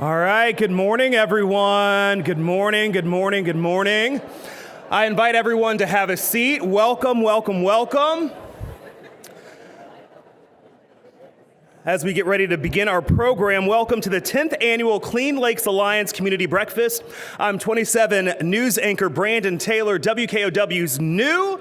All right, good morning, everyone. Good morning, good morning, good morning. I invite everyone to have a seat. Welcome, welcome, welcome. As we get ready to begin our program, welcome to the 10th Annual Clean Lakes Alliance Community Breakfast. I'm 27 news anchor Brandon Taylor, WKOW's new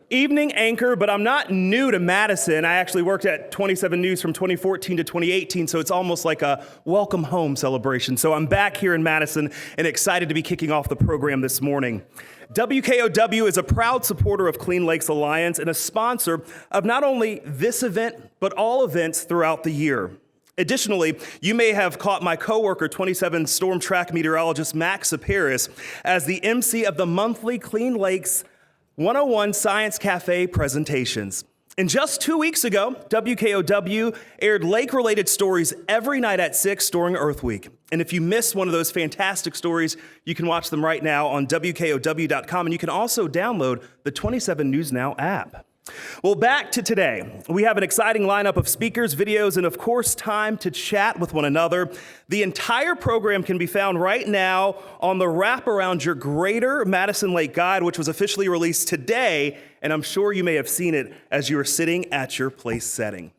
evening anchor, but I'm not new to Madison. I actually worked at 27 News from 2014 to 2018, so it's almost like a welcome home celebration. So I'm back here in Madison and excited to be kicking off the program this morning. WKOW is a proud supporter of Clean Lakes Alliance and a sponsor of not only this event, but all events throughout the year. Additionally, you may have caught my coworker, 27 storm track meteorologist Max Terrace, as the MC of the monthly Clean Lakes 101 Science Cafe presentations. And just 2 weeks ago, WKOW aired lake-related stories every night at 6 during Earth Week. And if you missed one of those fantastic stories, you can watch them right now on WKOW.com, and you can also download the 27 News Now app. Well, back to today. We have an exciting lineup of speakers, videos, and of course, time to chat with one another. The entire program can be found right now on the Wrap Around Your Greater Madison Lake Guide, which was officially released today, and I'm sure you may have seen it as you were sitting at your place setting.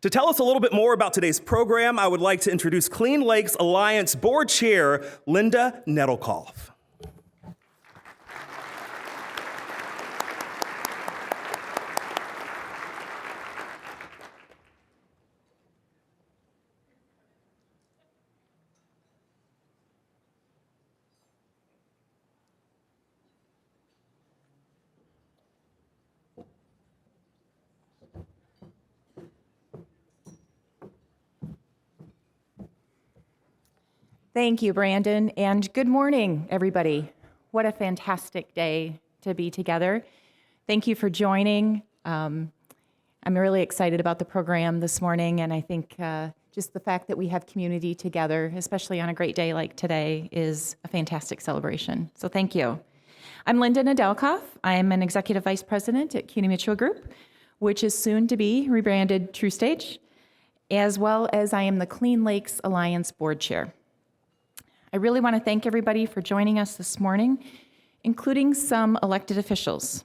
To tell us a little bit more about today's program, I would like to introduce Clean Lakes Alliance Board Chair, Linda Nettlekoff. Thank you, Brandon, and good morning, everybody. What a fantastic day to be together. Thank you for joining. I'm really excited about the program this morning, and I think just the fact that we have community together, especially on a great day like today, is a fantastic celebration. So thank you. I'm Linda Nettlekoff. I'm an Executive Vice President at CUNY Mutual Group, which is soon to be rebranded TruStage, as well as I am the Clean Lakes Alliance Board Chair. I really want to thank everybody for joining us this morning, including some elected officials.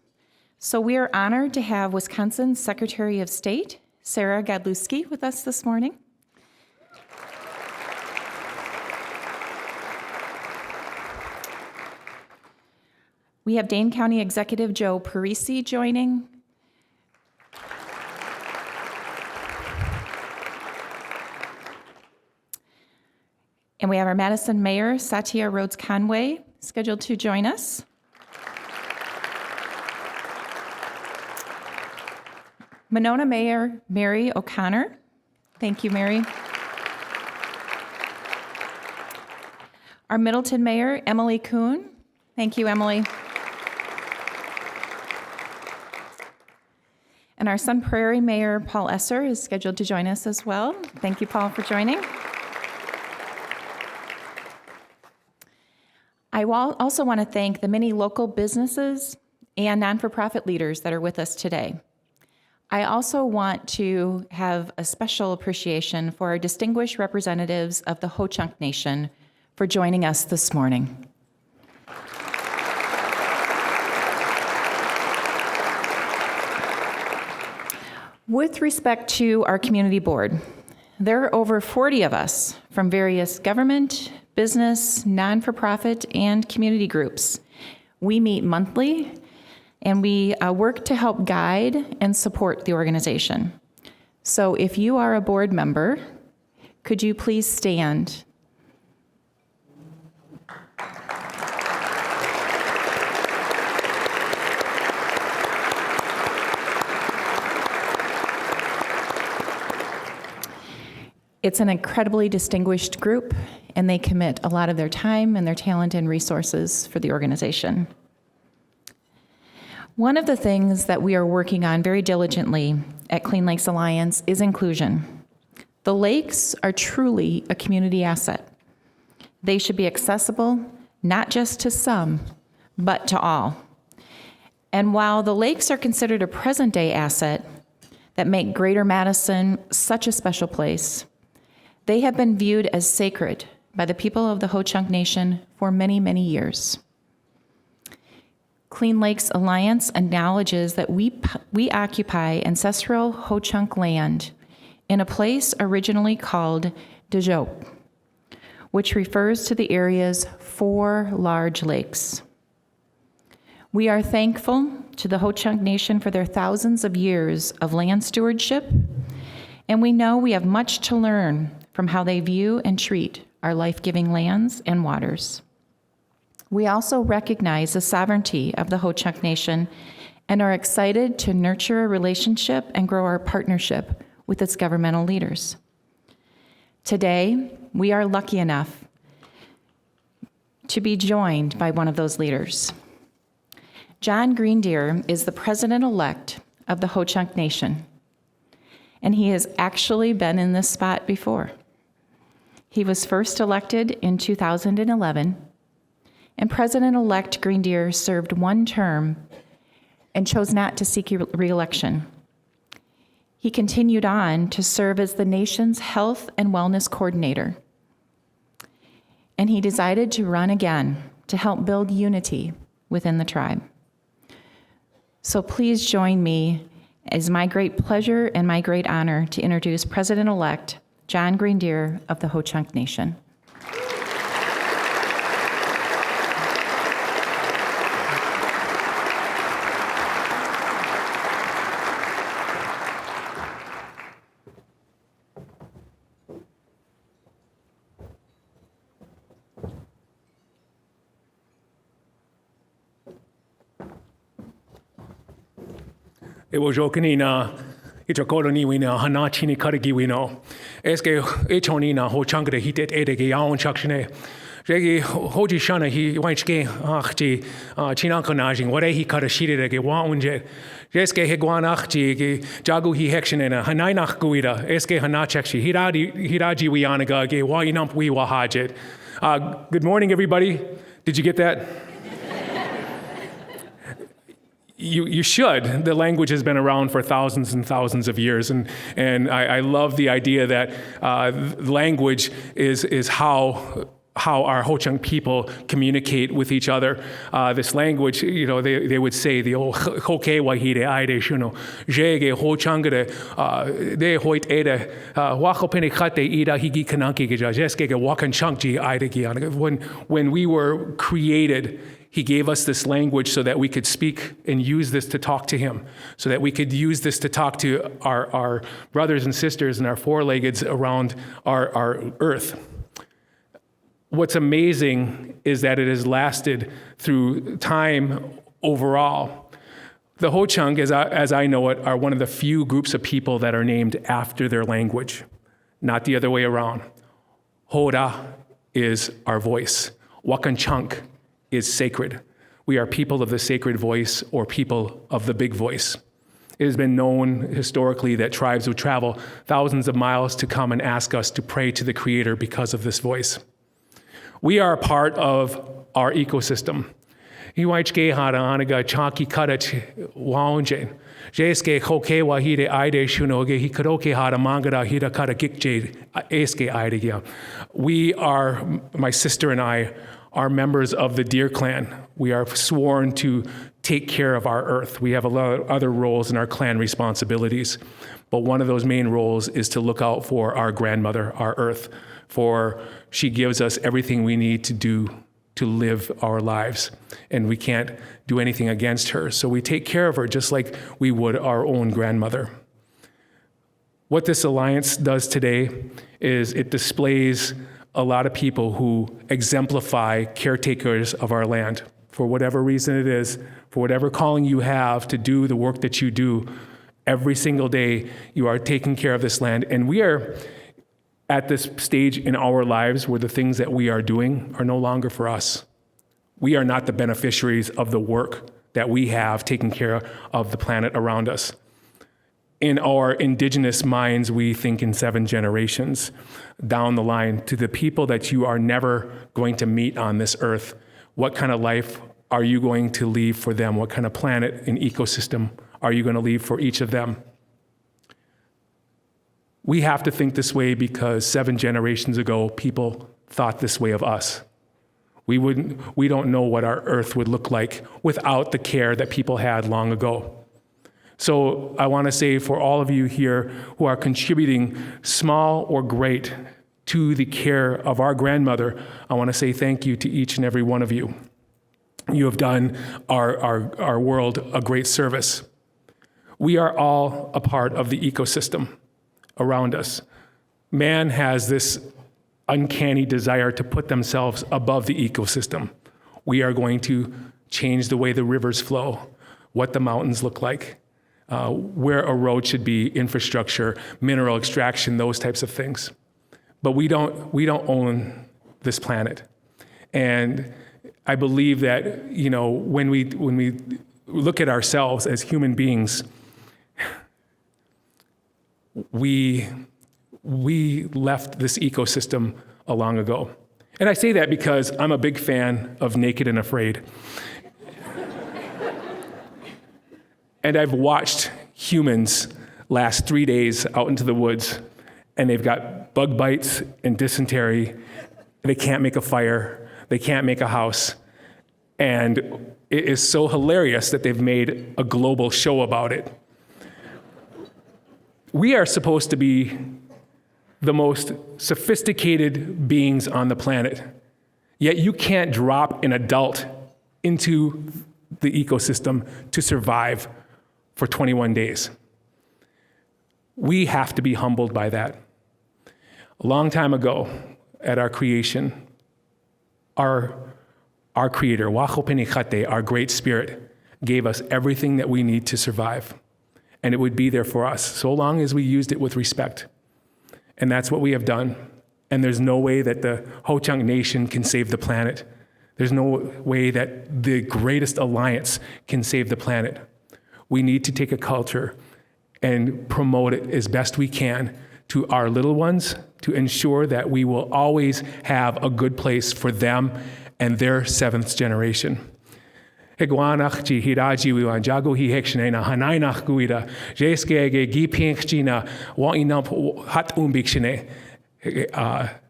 So we are honored to have Wisconsin's Secretary of State, Sarah Godlewski, with us this morning. We have Dane County Executive Joe Parisi joining. And we have our Madison Mayor, Satya Rhodes-Conway, scheduled to join us. Monona Mayor, Mary O'Connor. Thank you, Mary. Our Middleton Mayor, Emily Kuhn. Thank you, Emily. And our Sun Prairie Mayor, Paul Esser, is scheduled to join us as well. Thank you, Paul, for joining. I also want to thank the many local businesses and non-for-profit leaders that are with us today. I also want to have a special appreciation for our distinguished representatives of the Ho-Chunk Nation for joining us this morning. With respect to our community board, there are over 40 of us from various government, business, non-for-profit, and community groups. We meet monthly, and we work to help guide and support the organization. So if you are a board member, could you please stand? It's an incredibly distinguished group, and they commit a lot of their time and their talent and resources for the organization. One of the things that we are working on very diligently at Clean Lakes Alliance is inclusion. The lakes are truly a community asset. They should be accessible, not just to some, but to all. And while the lakes are considered a present-day asset that make Greater Madison such a special place, they have been viewed as sacred by the people of the Ho-Chunk Nation for many, many years. Clean Lakes Alliance acknowledges that we occupy ancestral Ho-Chunk land in a place originally called Dejop, which refers to the area's 4 large lakes. We are thankful to the Ho-Chunk Nation for their thousands of years of land stewardship, and we know we have much to learn from how they view and treat our life-giving lands and waters. We also recognize the sovereignty of the Ho-Chunk Nation and are excited to nurture a relationship and grow our partnership with its governmental leaders. Today, we are lucky enough to be joined by one of those leaders. John Greendeer is the president-elect of the Ho-Chunk Nation, and he has actually been in this spot before. He was first elected in 2011, and President-elect Greendeer served 1 term and chose not to seek re-election. He continued on to serve as the nation's health and wellness coordinator, and he decided to run again to help build unity within the tribe. So please join me. It's my great pleasure and my great honor to introduce President-elect John Greendeer of the Ho-Chunk Nation. It was joking na it's a colony we know hanachini karagi we know eske echoni na ho chunk de hit edege yaon chakshne jegi hoji shana he wanchke achti china kanajing what he kara shire de waunje eske hegwanach ji jagu he hection na hanainach guida eske hanachakshi hiraji we anaga ge wa inump we wa hajet. Good morning, everybody. Did you get that? You should. The language has been around for thousands and thousands of years, and I love the idea that language is how our Ho-Chunk people communicate with each other. This language, they would say the old hoke wahide aide shuno jege Ho-Changere de hoit ede wakopene khate ida higi kananki geja jeske ge wakan changji aide gi. When we were created, He gave us this language so that we could speak and use this to talk to him, so that we could use this to talk to our brothers and sisters and our four-leggeds around our earth. What's amazing is that it has lasted through time overall. The Ho-Chunk, as I know it, are one of the few groups of people that are named after their language, not the other way around. Hora is our voice. Wakanchunk is sacred. We are people of the sacred voice, or people of the big voice. It has been known historically that tribes would travel thousands of miles to come and ask us to pray to the Creator because of this voice. We are a part of our ecosystem. We are, my sister and I, are members of the Deer Clan. We are sworn to take care of our earth. We have a lot of other roles in our clan responsibilities, but one of those main roles is to look out for our grandmother, our earth, for she gives us everything we need to do to live our lives, and we can't do anything against her. So we take care of her just like we would our own grandmother. What this alliance does today is it displays a lot of people who exemplify caretakers of our land. For whatever reason it is, for whatever calling you have to do the work that you do, every single day you are taking care of this land. And we are at this stage in our lives where the things that we are doing are no longer for us. We are not the beneficiaries of the work that we have taking care of the planet around us. In our indigenous minds, we think in 7 generations down the line to the people that you are never going to meet on this earth. What kind of life are you going to leave for them? What kind of planet and ecosystem are you going to leave for each of them? We have to think this way because 7 generations ago, people thought this way of us. We don't know what our earth would look like without the care that people had long ago. So I want to say for all of you here who are contributing, small or great, to the care of our grandmother, I want to say thank you to each and every one of you. You have done our world a great service. We are all a part of the ecosystem around us. Man has this uncanny desire to put themselves above the ecosystem. We are going to change the way the rivers flow, what the mountains look like, where a road should be, infrastructure, mineral extraction, those types of things. But we don't own this planet. And I believe that, when we look at ourselves as human beings, we left this ecosystem long ago. And I say that because I'm a big fan of Naked and Afraid. And I've watched humans last 3 days out into the woods, and they've got bug bites and dysentery. They can't make a fire. They can't make a house. And it is so hilarious that they've made a global show about it. We are supposed to be the most sophisticated beings on the planet, yet you can't drop an adult into the ecosystem to survive for 21 days. We have to be humbled by that. A long time ago, at our creation, our Creator, Wahopenichate, our Great Spirit, gave us everything that we need to survive. And it would be there for us, so long as we used it with respect. And that's what we have done. And there's no way that the Ho-Chunk Nation can save the planet. There's no way that the greatest alliance can save the planet. We need to take a culture and promote it as best we can to our little ones to ensure that we will always have a good place for them and their seventh generation. Higuanach ji hiraji wiwan jago hi hekshena hanainach guida jeskege gi pinkchina wa inamp hat umbikshene.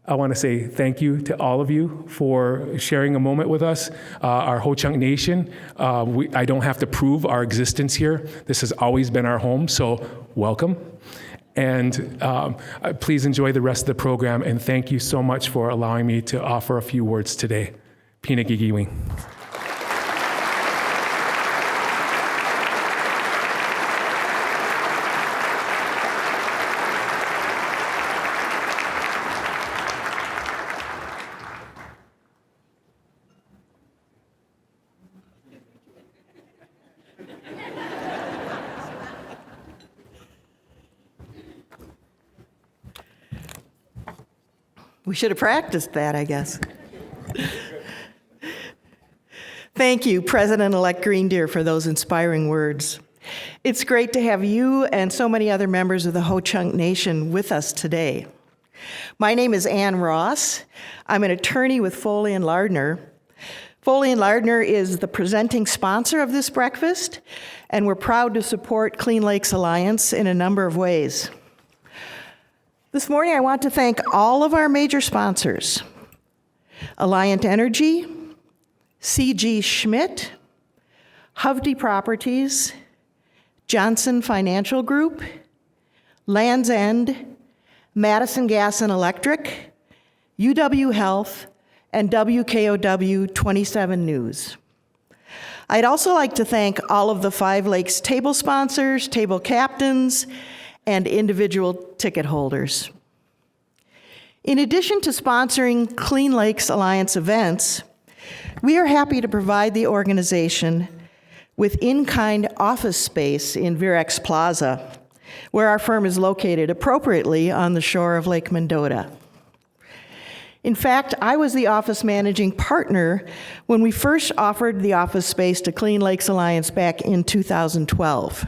I want to say thank you to all of you for sharing a moment with us. Our Ho-Chunk Nation, I don't have to prove our existence here. This has always been our home, so welcome. And please enjoy the rest of the program, and thank you so much for allowing me to offer a few words today. Pina Gigiwing. We should have practiced that, I guess. Thank you, President-elect Greendeer, for those inspiring words. It's great to have you and so many other members of the Ho-Chunk Nation with us today. My name is Ann Ross. I'm an attorney with Foley & Lardner. Foley & Lardner is the presenting sponsor of this breakfast, and we're proud to support Clean Lakes Alliance in a number of ways. This morning, I want to thank all of our major sponsors: Alliant Energy, C.G. Schmidt, Hovde Properties, Johnson Financial Group, Land's End, Madison Gas and Electric, UW Health, and WKOW 27 News. I'd also like to thank all of the Five Lakes table sponsors, table captains, and individual ticket holders. In addition to sponsoring Clean Lakes Alliance events, we are happy to provide the organization with in-kind office space in Virex Plaza, where our firm is located appropriately on the shore of Lake Mendota. In fact, I was the office managing partner when we first offered the office space to Clean Lakes Alliance back in 2012.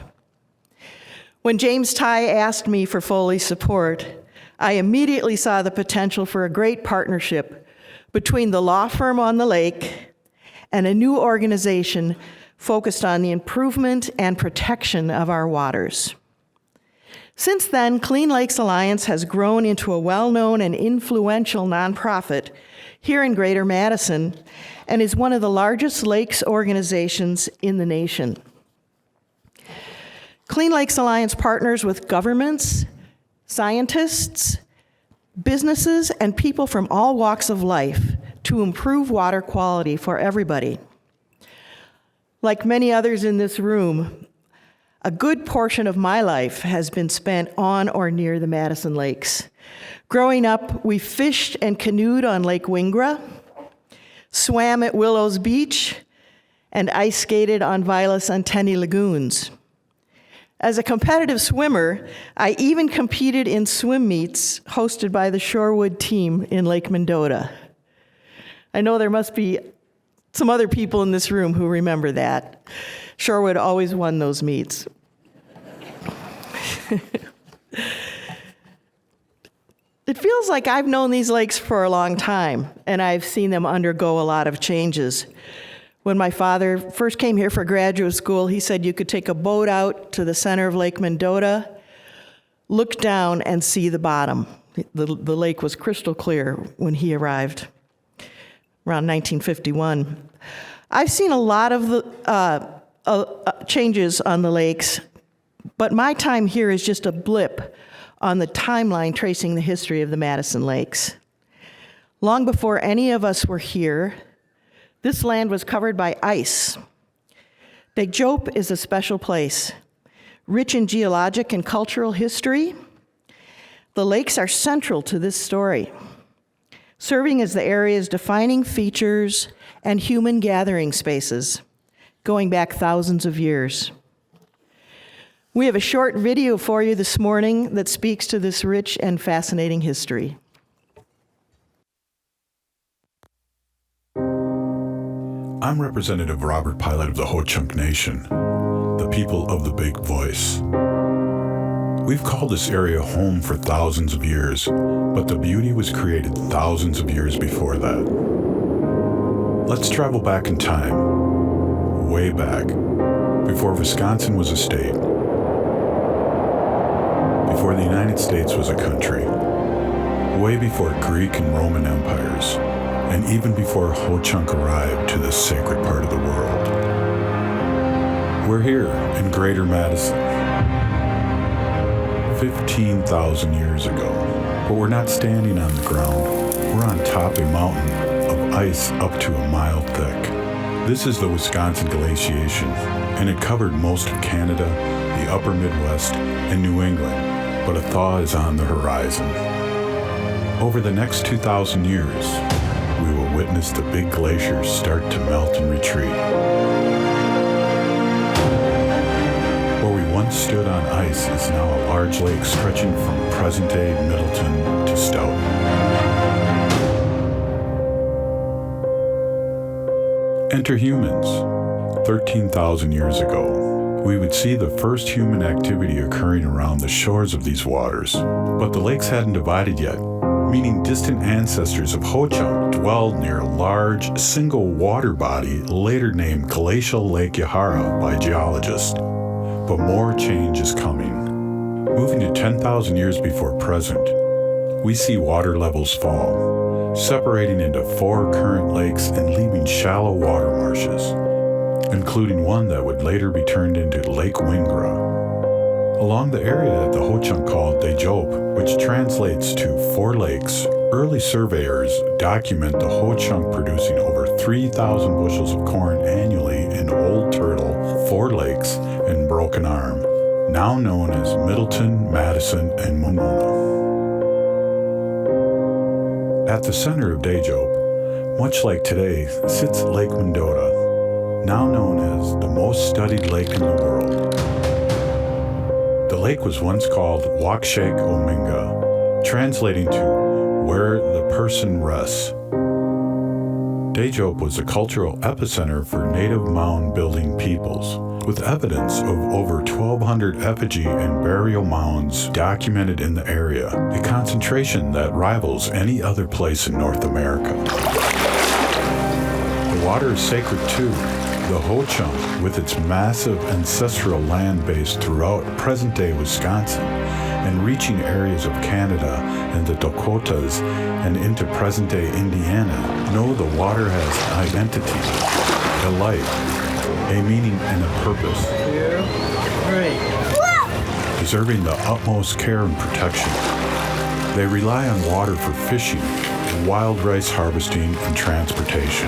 When James Ty asked me for Foley's support, I immediately saw the potential for a great partnership between the law firm on the lake and a new organization focused on the improvement and protection of our waters. Since then, Clean Lakes Alliance has grown into a well-known and influential nonprofit here in Greater Madison and is one of the largest lakes organizations in the nation. Clean Lakes Alliance partners with governments, scientists, businesses, and people from all walks of life to improve water quality for everybody. Like many others in this room, a good portion of my life has been spent on or near the Madison Lakes. Growing up, we fished and canoed on Lake Wingra, swam at Willows Beach, and ice skated on Vilas Antennae lagoons. As a competitive swimmer, I even competed in swim meets hosted by the Shorewood team in Lake Mendota. I know there must be some other people in this room who remember that. Shorewood always won those meets. It feels like I've known these lakes for a long time, and I've seen them undergo a lot of changes. When my father first came here for graduate school, he said you could take a boat out to the center of Lake Mendota, look down, and see the bottom. The lake was crystal clear when he arrived around 1951. I've seen a lot of the changes on the lakes, but my time here is just a blip on the timeline tracing the history of the Madison Lakes. Long before any of us were here, this land was covered by ice. Dejope is a special place, rich in geologic and cultural history. The lakes are central to this story, serving as the area's defining features and human gathering spaces, going back thousands of years. We have a short video for you this morning that speaks to this rich and fascinating history. I'm Representative Robert Pilot of the Ho-Chunk Nation, the people of the Big Voice. We've called this area home for thousands of years, but the beauty was created thousands of years before that. Let's travel back in time, way back, before Wisconsin was a state, before the United States was a country, way before Greek and Roman empires, and even before Ho-Chunk arrived to this sacred part of the world. We're here in Greater Madison, 15,000 years ago, but we're not standing on the ground. We're on top of a mountain of ice up to a mile thick. This is the Wisconsin glaciation, and it covered most of Canada, the upper Midwest, and New England, but a thaw is on the horizon. Over the next 2,000 years, we will witness the big glaciers start to melt and retreat. Where we once stood on ice is now a large lake stretching from present-day Middleton to Stoughton. Enter humans. 13,000 years ago, we would see the first human activity occurring around the shores of these waters, but the lakes hadn't divided yet, meaning distant ancestors of Ho-Chunk dwelled near a large, single water body later named Glacial Lake Yahara by geologists. But more change is coming. Moving to 10,000 years before present, we see water levels fall, separating into 4 current lakes and leaving shallow water marshes, including one that would later be turned into Lake Wingra. Along the area that the Ho-Chunk called Dejope, which translates to 4 lakes, early surveyors document the Ho-Chunk producing over 3,000 bushels of corn annually in Old Turtle, 4 Lakes, and Broken Arm, now known as Middleton, Madison, and Monona. At the center of Dejope, much like today, sits Lake Mendota, now known as the most studied lake in the world. The lake was once called Wakshek Ominga, translating to where the person rests. Dejope was a cultural epicenter for native mound-building peoples, with evidence of over 1,200 effigy and burial mounds documented in the area, a concentration that rivals any other place in North America. The water is sacred too. The Ho-Chunk, with its massive ancestral land base throughout present-day Wisconsin, and reaching areas of Canada and the Dakotas and into present-day Indiana know the water has identity, a life, a meaning, and a purpose. Deserving the utmost care and protection. They rely on water for fishing, wild rice harvesting, and transportation,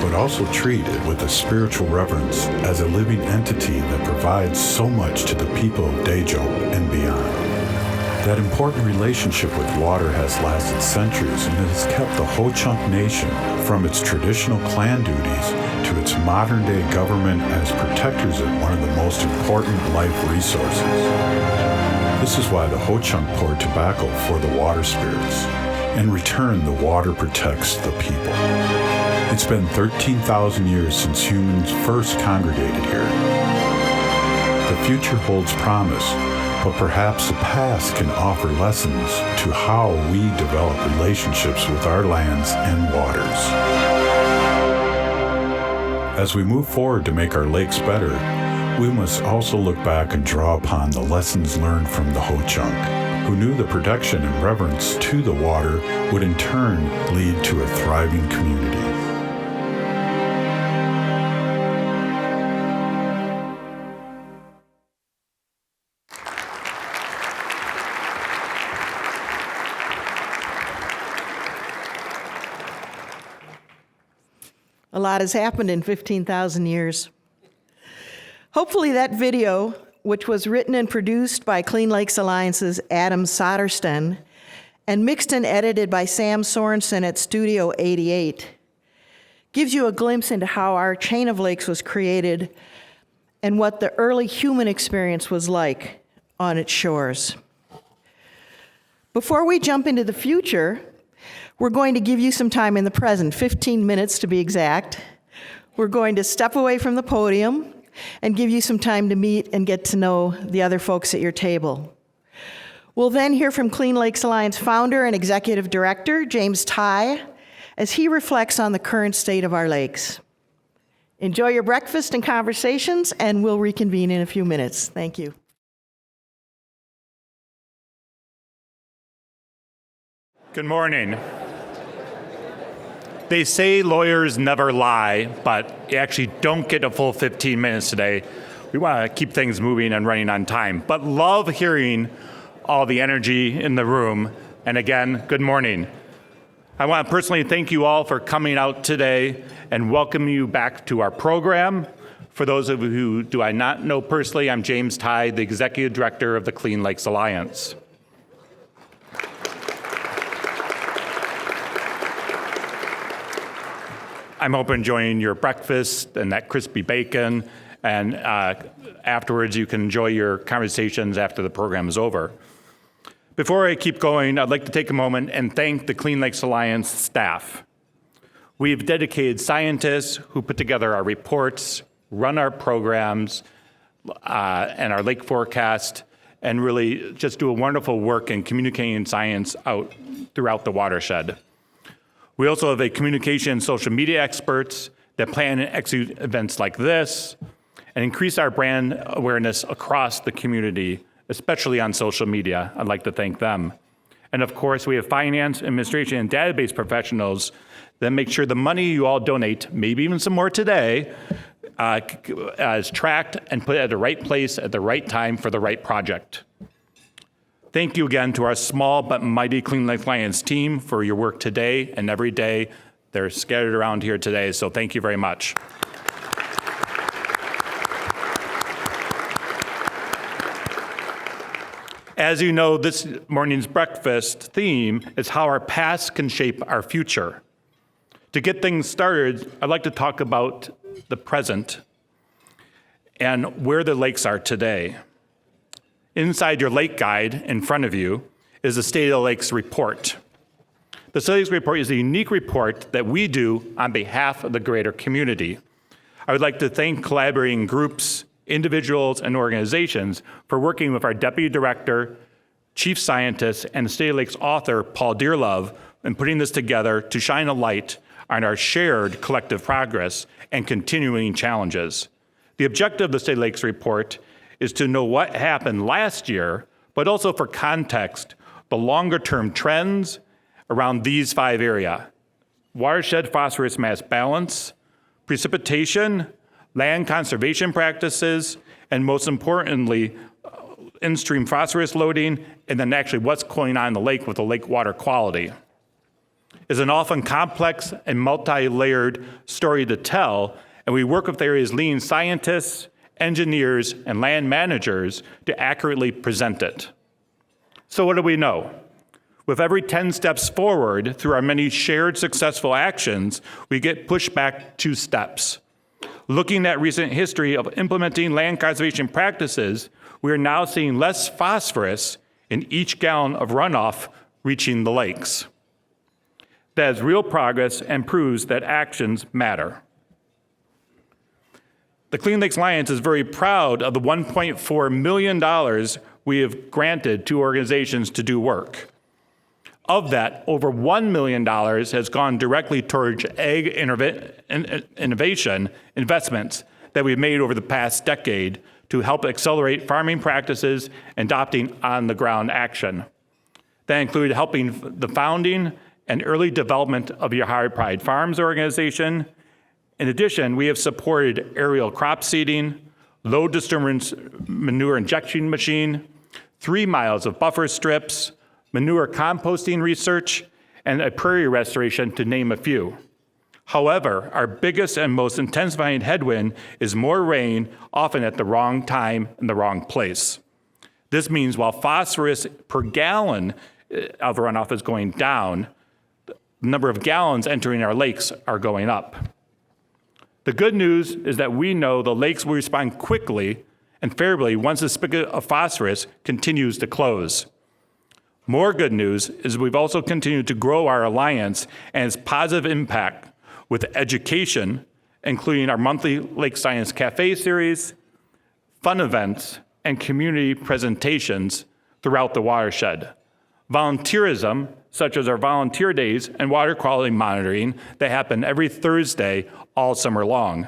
but also treat it with a spiritual reverence as a living entity that provides so much to the people of Daejeon and beyond. That important relationship with water has lasted centuries and it has kept the Ho-Chunk Nation from its traditional clan duties to its modern-day government as protectors of one of the most important life resources. This is why the Ho-Chunk poured tobacco for the water spirits. In return, the water protects the people. It's been 13,000 years since humans first congregated here. The future holds promise, but perhaps the past can offer lessons to how we develop relationships with our lands and waters. As we move forward to make our lakes better, we must also look back and draw upon the lessons learned from the Ho-Chunk, who knew the protection and reverence to the water would in turn lead to a thriving community. A lot has happened in 15,000 years. Hopefully that video, which was written and produced by Clean Lakes Alliance's Adam Sodersten and mixed and edited by Sam Sorensen at Studio 88, gives you a glimpse into how our chain of lakes was created and what the early human experience was like on its shores. Before we jump into the future, we're going to give you some time in the present, 15 minutes to be exact. We're going to step away from the podium and give you some time to meet and get to know the other folks at your table. We'll then hear from Clean Lakes Alliance founder and executive director, James Tye, as he reflects on the current state of our lakes. Enjoy your breakfast and conversations, and we'll reconvene in a few minutes. Thank you. Good morning. They say lawyers never lie, but you actually don't get a full 15 minutes today. We want to keep things moving and running on time, but love hearing all the energy in the room. And again, good morning. I want to personally thank you all for coming out today and welcome you back to our program. For those of you who do I not know personally, I'm James Tye, the Executive Director of the Clean Lakes Alliance. I'm hoping enjoying your breakfast and that crispy bacon, and afterwards you can enjoy your conversations after the program is over. Before I keep going, I'd like to take a moment and thank the Clean Lakes Alliance staff. We have dedicated scientists who put together our reports, run our programs, and our lake forecast, and really just do a wonderful work in communicating science out throughout the watershed. We also have a communication and social media experts that plan and execute events like this and increase our brand awareness across the community, especially on social media. I'd like to thank them. And of course, we have finance, administration, and database professionals that make sure the money you all donate, maybe even some more today, is tracked and put at the right place at the right time for the right project. Thank you again to our small but mighty Clean Lakes Alliance team for your work today and every day. They're scattered around here today, so thank you very much. As you know, this morning's breakfast theme is how our past can shape our future. To get things started, I'd like to talk about the present and where the lakes are today. Inside your lake guide in front of you is the State of the Lakes report. The State of the Lakes report is a unique report that we do on behalf of the greater community. I would like to thank collaborating groups, individuals, and organizations for working with our Deputy Director, Chief Scientist, and State of the Lakes author, Paul Dearlove, in putting this together to shine a light on our shared collective progress and continuing challenges. The objective of the State of the Lakes report is to know what happened last year, but also for context, the longer-term trends around these 5 areas: watershed phosphorus mass balance, precipitation, land conservation practices, and most importantly, in-stream phosphorus loading, and then actually what's going on in the lake with the lake water quality. It's an often complex and multi-layered story to tell, and we work with the area's leading scientists, engineers, and land managers to accurately present it. So what do we know? With every 10 steps forward through our many shared successful actions, we get pushed back 2 steps. Looking at recent history of implementing land conservation practices, we are now seeing less phosphorus in each gallon of runoff reaching the lakes. That is real progress and proves that actions matter. The Clean Lakes Alliance is very proud of the $1.4 million we have granted to organizations to do work. Of that, over $1 million has gone directly towards ag innovation investments that we've made over the past decade to help accelerate farming practices and adopting on-the-ground action. That included helping the founding and early development of Yahara Pride Farms organization. In addition, we have supported aerial crop seeding, low disturbance manure injection machine, 3 miles of buffer strips, manure composting research, and a prairie restoration, to name a few. However, our biggest and most intensifying headwind is more rain, often at the wrong time in the wrong place. This means while phosphorus per gallon of runoff is going down, the number of gallons entering our lakes are going up. The good news is that we know the lakes will respond quickly and favorably once the spigot of phosphorus continues to close. More good news is we've also continued to grow our alliance and its positive impact with education, including our monthly Lake Science Cafe series, fun events, and community presentations throughout the watershed. Volunteerism, such as our volunteer days and water quality monitoring that happen every Thursday all summer long.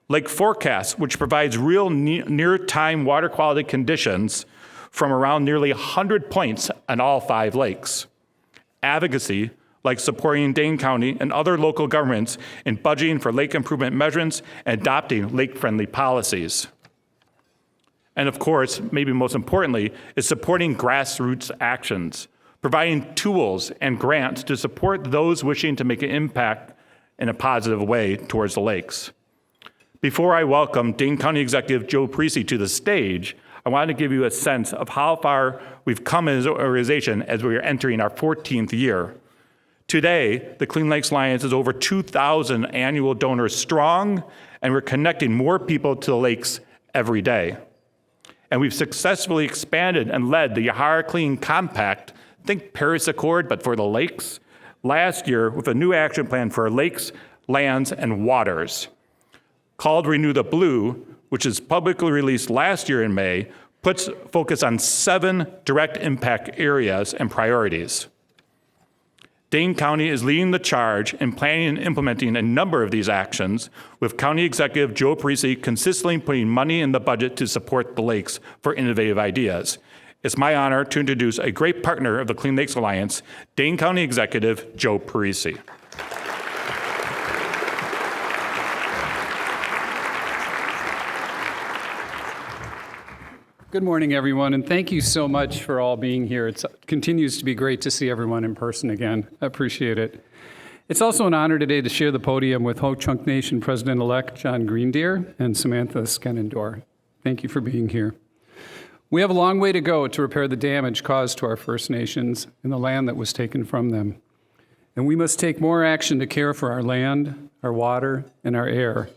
Lake forecasts, which provides real near-time water quality conditions from around nearly 100 points on all 5 lakes. Advocacy, like supporting Dane County and other local governments in budgeting for lake improvement measurements and adopting lake-friendly policies. And of course, maybe most importantly, is supporting grassroots actions, providing tools and grants to support those wishing to make an impact in a positive way towards the lakes. Before I welcome Dane County Executive Joe Terrace to the stage, I want to give you a sense of how far we've come as an organization as we are entering our 14th year. Today, the Clean Lakes Alliance is over 2,000 annual donors strong, and we're connecting more people to the lakes every day. And we've successfully expanded and led the Yahara Clean Compact, think Paris Accord, but for the lakes, last year with a new action plan for our lakes, lands, and waters. Called Renew the Blue, which is publicly released last year in May, puts focus on 7 direct impact areas and priorities. Dane County is leading the charge in planning and implementing a number of these actions, with County Executive Joe Terrace consistently putting money in the budget to support the lakes for innovative ideas. It's my honor to introduce a great partner of the Clean Lakes Alliance, Dane County Executive Joe Terrace. Good morning, everyone, and thank you so much for all being here. It continues to be great to see everyone in person again. I appreciate it. It's also an honor today to share the podium with Ho-Chunk Nation President-elect John Greendeer and Samantha Skenendor. Thank you for being here. We have a long way to go to repair the damage caused to our First Nations and the land that was taken from them. And we must take more action to care for our land, our water, and our air,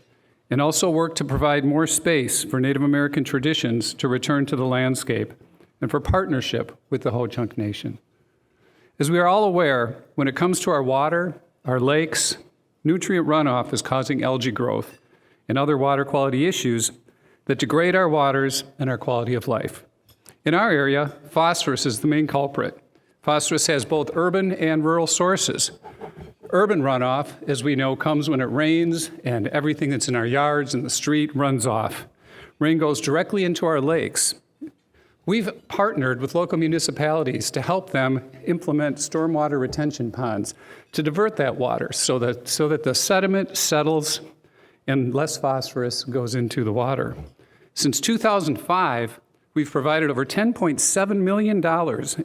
and also work to provide more space for Native American traditions to return to the landscape and for partnership with the Ho-Chunk Nation. As we are all aware, when it comes to our water, our lakes, nutrient runoff is causing algae growth and other water quality issues that degrade our waters and our quality of life. In our area, phosphorus is the main culprit. Phosphorus has both urban and rural sources. Urban runoff, as we know, comes when it rains and everything that's in our yards and the street runs off. Rain goes directly into our lakes. We've partnered with local municipalities to help them implement stormwater retention ponds to divert that water so that the sediment settles and less phosphorus goes into the water. Since 2005, we've provided over $10.7 million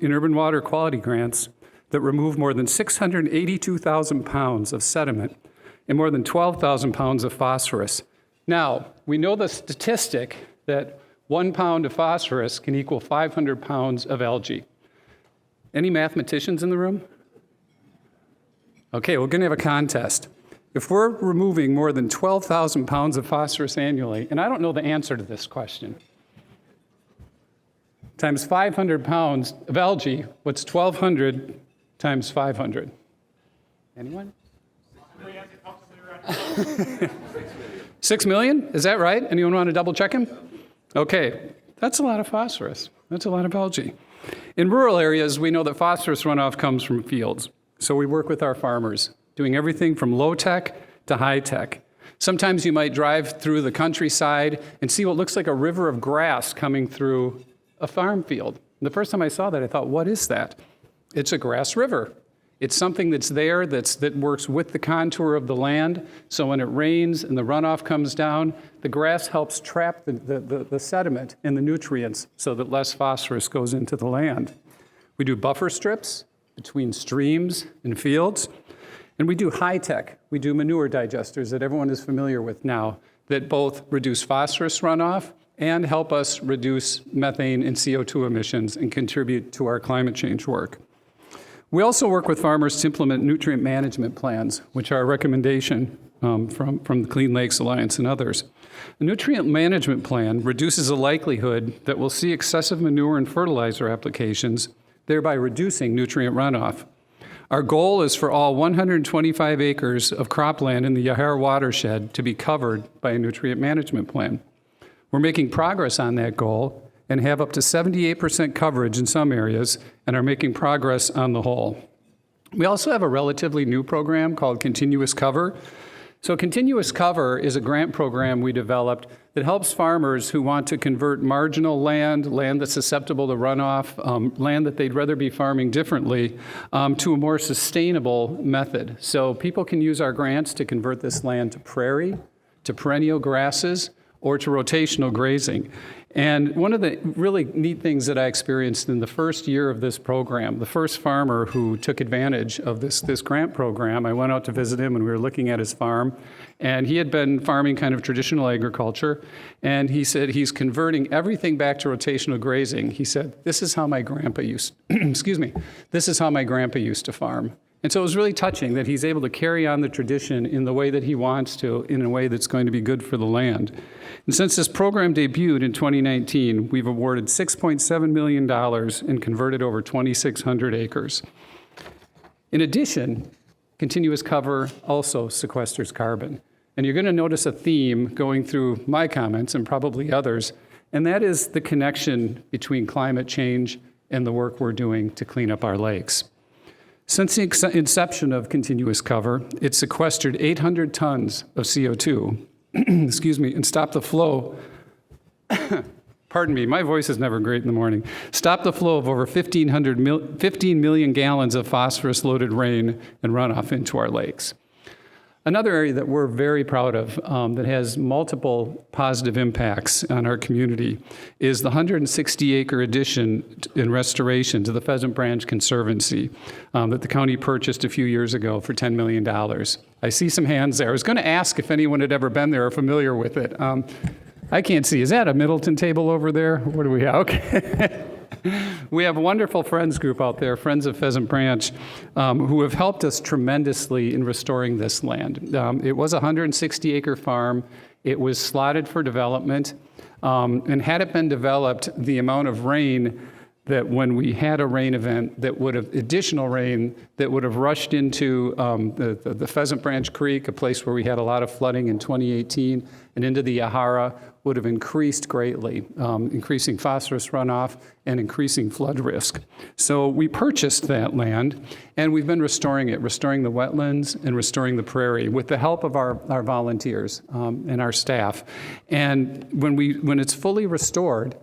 in urban water quality grants that remove more than 682,000 pounds of sediment and more than 12,000 pounds of phosphorus. Now, we know the statistic that 1 pound of phosphorus can equal 500 pounds of algae. Any mathematicians in the room? Okay, we're going to have a contest. If we're removing more than 12,000 pounds of phosphorus annually, and I don't know the answer to this question, times 500 pounds of algae, what's 1,200 times 500? Anyone? 6 million? Is that right? Anyone want to double check him? Okay, that's a lot of phosphorus. That's a lot of algae. In rural areas, we know that phosphorus runoff comes from fields. So we work with our farmers, doing everything from low tech to high tech. Sometimes you might drive through the countryside and see what looks like a river of grass coming through a farm field. And the first time I saw that, I thought, what is that? It's a grass river. It's something that's there that works with the contour of the land. So when it rains and the runoff comes down, the grass helps trap the sediment and the nutrients so that less phosphorus goes into the land. We do buffer strips between streams and fields. And we do high tech. We do manure digesters that everyone is familiar with now that both reduce phosphorus runoff and help us reduce methane and CO2 emissions and contribute to our climate change work. We also work with farmers to implement nutrient management plans, which are a recommendation from the Clean Lakes Alliance and others. A nutrient management plan reduces the likelihood that we'll see excessive manure and fertilizer applications, thereby reducing nutrient runoff. Our goal is for all 125 acres of cropland in the Yahara Watershed to be covered by a nutrient management plan. We're making progress on that goal and have up to 78% coverage in some areas and are making progress on the whole. We also have a relatively new program called Continuous Cover. So Continuous Cover is a grant program we developed that helps farmers who want to convert marginal land that's susceptible to runoff, land that they'd rather be farming differently, to a more sustainable method. So people can use our grants to convert this land to prairie, to perennial grasses, or to rotational grazing. And one of the really neat things that I experienced in the first year of this program, the first farmer who took advantage of this grant program, I went out to visit him and we were looking at his farm, and he had been farming kind of traditional agriculture, and he said he's converting everything back to rotational grazing. He said, this is how my grandpa used, this is how my grandpa used to farm. And so it was really touching that he's able to carry on the tradition in the way that he wants to, in a way that's going to be good for the land. And since this program debuted in 2019, we've awarded $6.7 million and converted over 2,600 acres. In addition, Continuous Cover also sequesters carbon. And you're going to notice a theme going through my comments and probably others, and that is the connection between climate change and the work we're doing to clean up our lakes. Since the inception of Continuous Cover, it sequestered 800 tons of CO2, and stopped the flow, pardon me, my voice is never great in the morning, stopped the flow of over 15 million gallons of phosphorus-loaded rain and runoff into our lakes. Another area that we're very proud of that has multiple positive impacts on our community is the 160-acre addition and restoration to the Pheasant Branch Conservancy that the county purchased a few years ago for $10 million. I see some hands there. I was going to ask if anyone had ever been there or familiar with it. I can't see. Is that a Middleton table over there? What do we have? Okay. We have a wonderful friends group out there, Friends of Pheasant Branch, who have helped us tremendously in restoring this land. It was a 160-acre farm. It was slotted for development. And had it been developed, the amount of rain that when we had a rain event that would have, additional rain that would have rushed into the Pheasant Branch Creek, a place where we had a lot of flooding in 2018, and into the Yahara, would have increased greatly, increasing phosphorus runoff and increasing flood risk. So we purchased that land, and we've been restoring it, restoring the wetlands and restoring the prairie with the help of our volunteers and our staff. And when it's fully restored,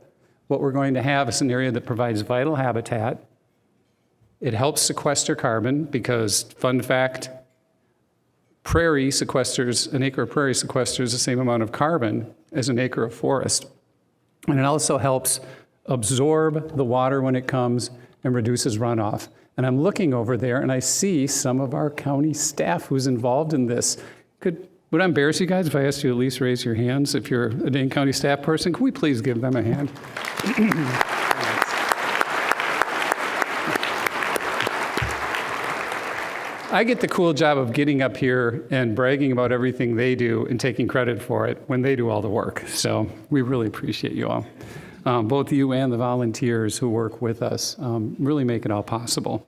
what we're going to have is an area that provides vital habitat. It helps sequester carbon because, fun fact, an acre of prairie sequesters the same amount of carbon as an acre of forest. And it also helps absorb the water when it comes and reduces runoff. And I'm looking over there and I see some of our county staff who's involved in this. Would I embarrass you guys if I asked you to at least raise your hands if you're a Dane County staff person? Can we please give them a hand? I get the cool job of getting up here and bragging about everything they do and taking credit for it when they do all the work. So we really appreciate you all. Both you and the volunteers who work with us really make it all possible.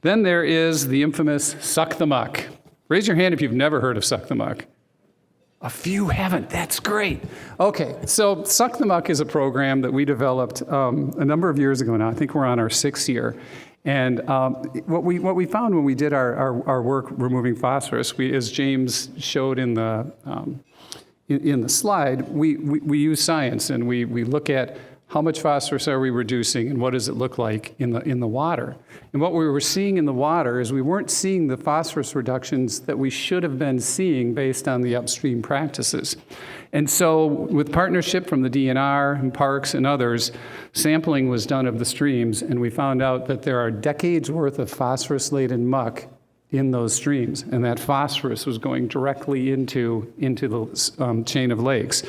Then there is the infamous Suck the Muck. Raise your hand if you've never heard of Suck the Muck. A few haven't. That's great. Okay, so Suck the Muck is a program that we developed a number of years ago now. I think we're on our 6th year. And what we found when we did our work removing phosphorus, as James showed in the slide, we use science and we look at how much phosphorus are we reducing and what does it look like in the water. And what we were seeing in the water is we weren't seeing the phosphorus reductions that we should have been seeing based on the upstream practices. And so with partnership from the DNR and parks and others, sampling was done of the streams and we found out that there are decades worth of phosphorus-laden muck in those streams, and that phosphorus was going directly into the chain of lakes.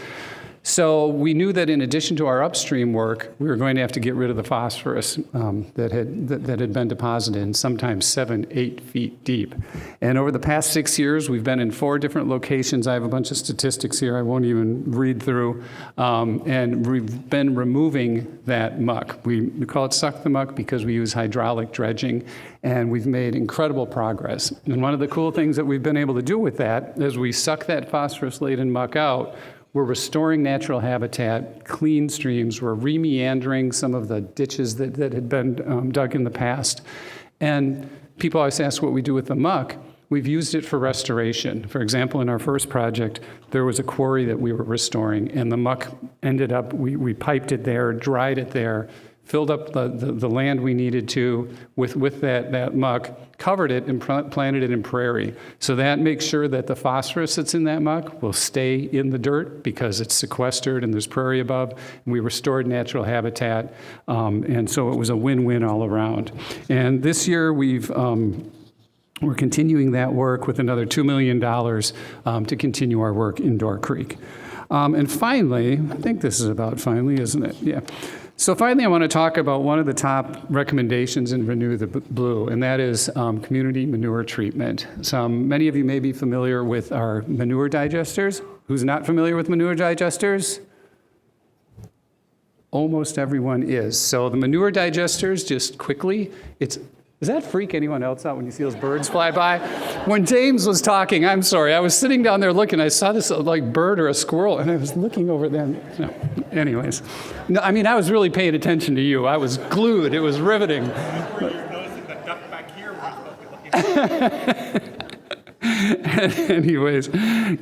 So we knew that in addition to our upstream work, we were going to have to get rid of the phosphorus that had been deposited, and sometimes 7-8 feet deep. And over the past 6 years, we've been in 4 different locations. I have a bunch of statistics here I won't even read through. And we've been removing that muck. We call it Suck the Muck because we use hydraulic dredging, and we've made incredible progress. And one of the cool things that we've been able to do with that is we suck that phosphorus-laden muck out. We're restoring natural habitat, clean streams. We're remeandering some of the ditches that had been dug in the past. And people always ask what we do with the muck. We've used it for restoration. For example, in our first project, there was a quarry that we were restoring, and the muck ended up, we piped it there, dried it there, filled up the land we needed to with that muck, covered it and planted it in prairie. So that makes sure that the phosphorus that's in that muck will stay in the dirt because it's sequestered and there's prairie above. And we restored natural habitat, and so it was a win-win all around. And this year we're continuing that work with another $2 million to continue our work in Door Creek. And finally, I think this is about finally, isn't it? Yeah. So finally, I want to talk about one of the top recommendations in Renew the Blue, and that is community manure treatment. Many of you may be familiar with our manure digesters. Who's not familiar with manure digesters? Almost everyone is. So the manure digesters, just quickly, does that freak anyone else out when you see those birds fly by? When James was talking, I'm sorry, I was sitting down there looking, I saw this like bird or a squirrel, and I was looking over them. No. Anyways, no, I mean, I was really paying attention to you. I was glued. It was riveting. Anyways,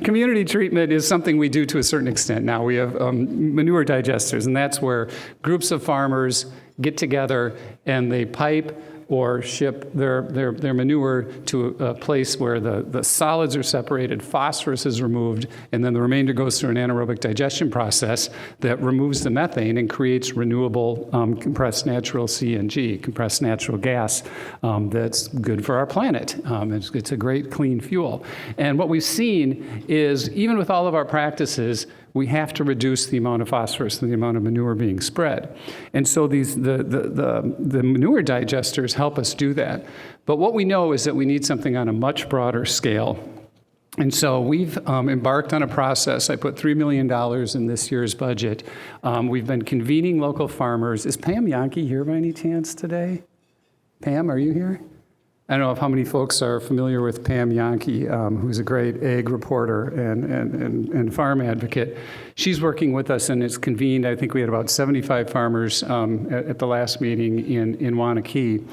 community treatment is something we do to a certain extent. Now we have manure digesters, and that's where groups of farmers get together and they pipe or ship their manure to a place where the solids are separated, phosphorus is removed, and then the remainder goes through an anaerobic digestion process that removes the methane and creates renewable compressed natural CNG, compressed natural gas, that's good for our planet. It's a great clean fuel. And what we've seen is, even with all of our practices, we have to reduce the amount of phosphorus and the amount of manure being spread. And so the manure digesters help us do that. But what we know is that we need something on a much broader scale. And so we've embarked on a process. I put $3 million in this year's budget. We've been convening local farmers. Is Pam Yankee here by any chance today? Pam, are you here? I don't know how many folks are familiar with Pam Yankee, who's a great ag reporter and farm advocate. She's working with us and has convened, I think we had about 75 farmers at the last meeting in Wanakee,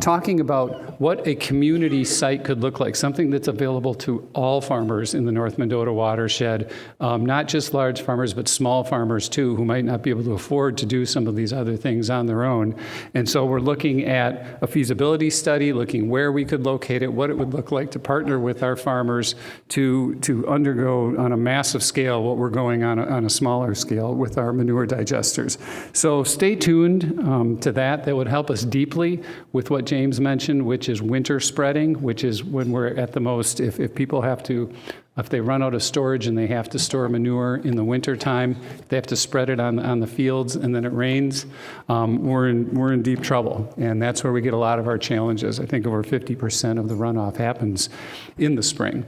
talking about what a community site could look like, something that's available to all farmers in the North Mendota watershed, not just large farmers, but small farmers too, who might not be able to afford to do some of these other things on their own. And so we're looking at a feasibility study, looking where we could locate it, what it would look like to partner with our farmers to undergo on a massive scale what we're going on a smaller scale with our manure digesters. So stay tuned to that. That would help us deeply with what James mentioned, which is winter spreading, which is when we're at the most, if people have to, if they run out of storage and they have to store manure in the winter time, they have to spread it on the fields and then it rains, we're in deep trouble. And that's where we get a lot of our challenges. I think over 50% of the runoff happens in the spring.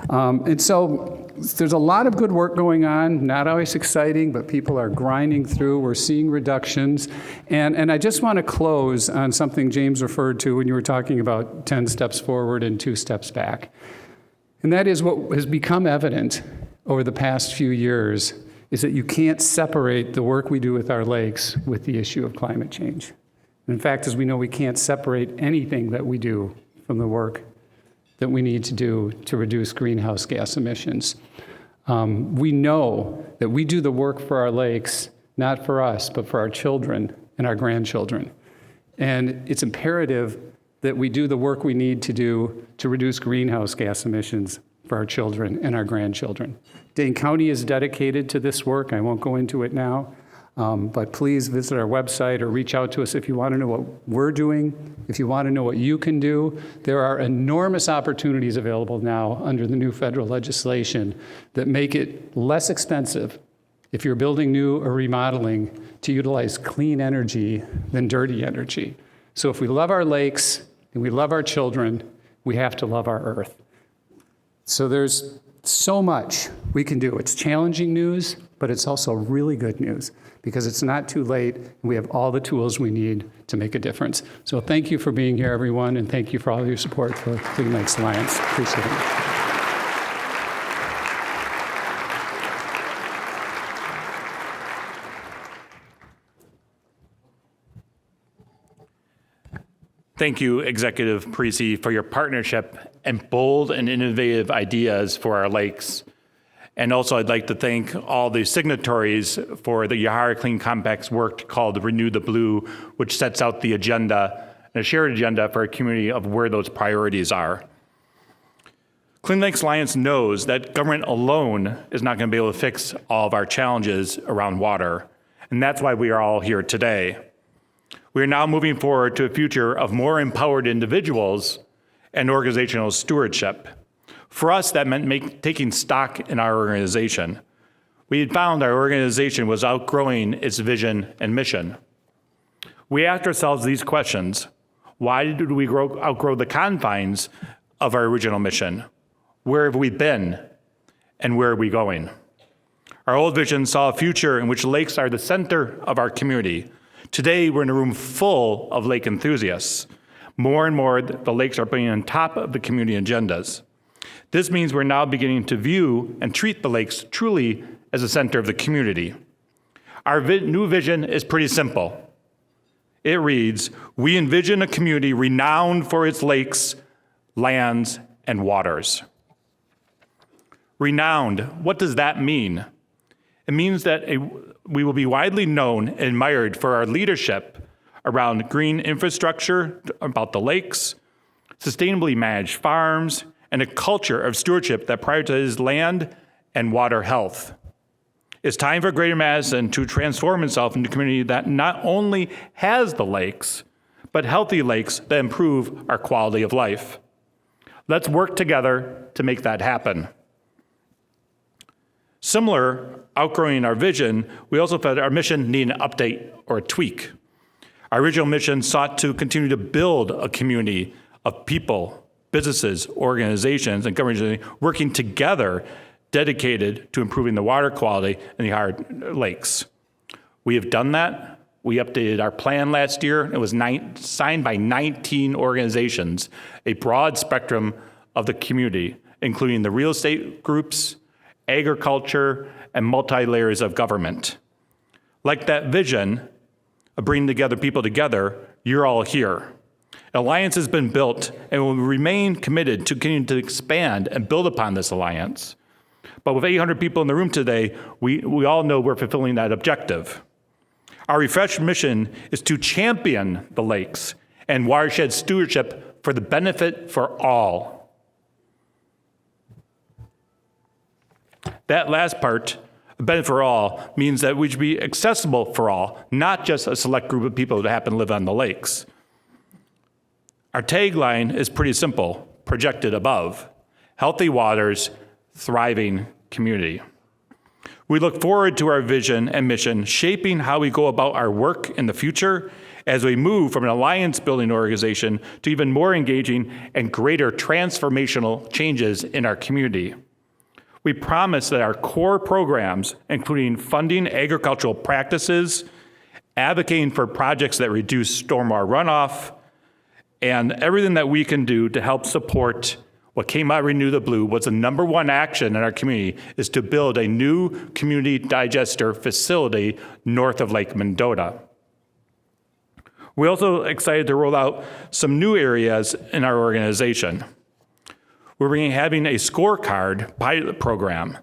And so there's a lot of good work going on, not always exciting, but people are grinding through. We're seeing reductions. And I just want to close on something James referred to when you were talking about 10 steps forward and 2 steps back. And that is what has become evident over the past few years is that you can't separate the work we do with our lakes with the issue of climate change. In fact, as we know, we can't separate anything that we do from the work that we need to do to reduce greenhouse gas emissions. We know that we do the work for our lakes, not for us, but for our children and our grandchildren. And it's imperative that we do the work we need to do to reduce greenhouse gas emissions for our children and our grandchildren. Dane County is dedicated to this work. I won't go into it now. But please visit our website or reach out to us if you want to know what we're doing, if you want to know what you can do. There are enormous opportunities available now under the new federal legislation that make it less expensive if you're building new or remodeling to utilize clean energy than dirty energy. So if we love our lakes and we love our children, we have to love our earth. So there's so much we can do. It's challenging news, but it's also really good news because it's not too late and we have all the tools we need to make a difference. So thank you for being here, everyone, and thank you for all your support for Clean Lakes Alliance. Appreciate it. Thank you, Executive Parisi, for your partnership and bold and innovative ideas for our lakes. And also, I'd like to thank all the signatories for the Yahara Clean Compact's work called Renew the Blue, which sets out the agenda, a shared agenda for a community of where those priorities are. Clean Lakes Alliance knows that government alone is not going to be able to fix all of our challenges around water, and that's why we are all here today. We are now moving forward to a future of more empowered individuals and organizational stewardship. For us, that meant taking stock in our organization. We had found our organization was outgrowing its vision and mission. We asked ourselves these questions. Why did we outgrow the confines of our original mission? Where have we been? And where are we going? Our old vision saw a future in which lakes are the center of our community. Today, we're in a room full of lake enthusiasts. More and more, the lakes are being on top of the community agendas. This means we're now beginning to view and treat the lakes truly as a center of the community. Our new vision is pretty simple. It reads, we envision a community renowned for its lakes, lands, and waters. Renowned, what does that mean? It means that we will be widely known and admired for our leadership around green infrastructure, about the lakes, sustainably managed farms, and a culture of stewardship that prioritizes land and water health. It's time for Greater Madison to transform itself into a community that not only has the lakes, but healthy lakes that improve our quality of life. Let's work together to make that happen. Similar, outgrowing our vision, we also felt our mission needed an update or a tweak. Our original mission sought to continue to build a community of people, businesses, organizations, and governments working together, dedicated to improving the water quality in the Yahara lakes. We have done that. We updated our plan last year. It was signed by 19 organizations, a broad spectrum of the community, including the real estate groups, agriculture, and multi-layers of government. Like that vision of bringing together people together, you're all here. Alliance has been built and will remain committed to continuing to expand and build upon this alliance. But with 800 people in the room today, we all know we're fulfilling that objective. Our refreshed mission is to champion the lakes and watershed stewardship for the benefit for all. That last part, benefit for all, means that we should be accessible for all, not just a select group of people that happen to live on the lakes. Our tagline is pretty simple, projected above: healthy waters, thriving community. We look forward to our vision and mission shaping how we go about our work in the future as we move from an alliance-building organization to even more engaging and greater transformational changes in our community. We promise that our core programs, including funding agricultural practices, advocating for projects that reduce stormwater runoff, and everything that we can do to help support what came out of Renew the Blue was the number one action in our community is to build a new community digester facility north of Lake Monona. We're also excited to roll out some new areas in our organization. We're having a scorecard pilot program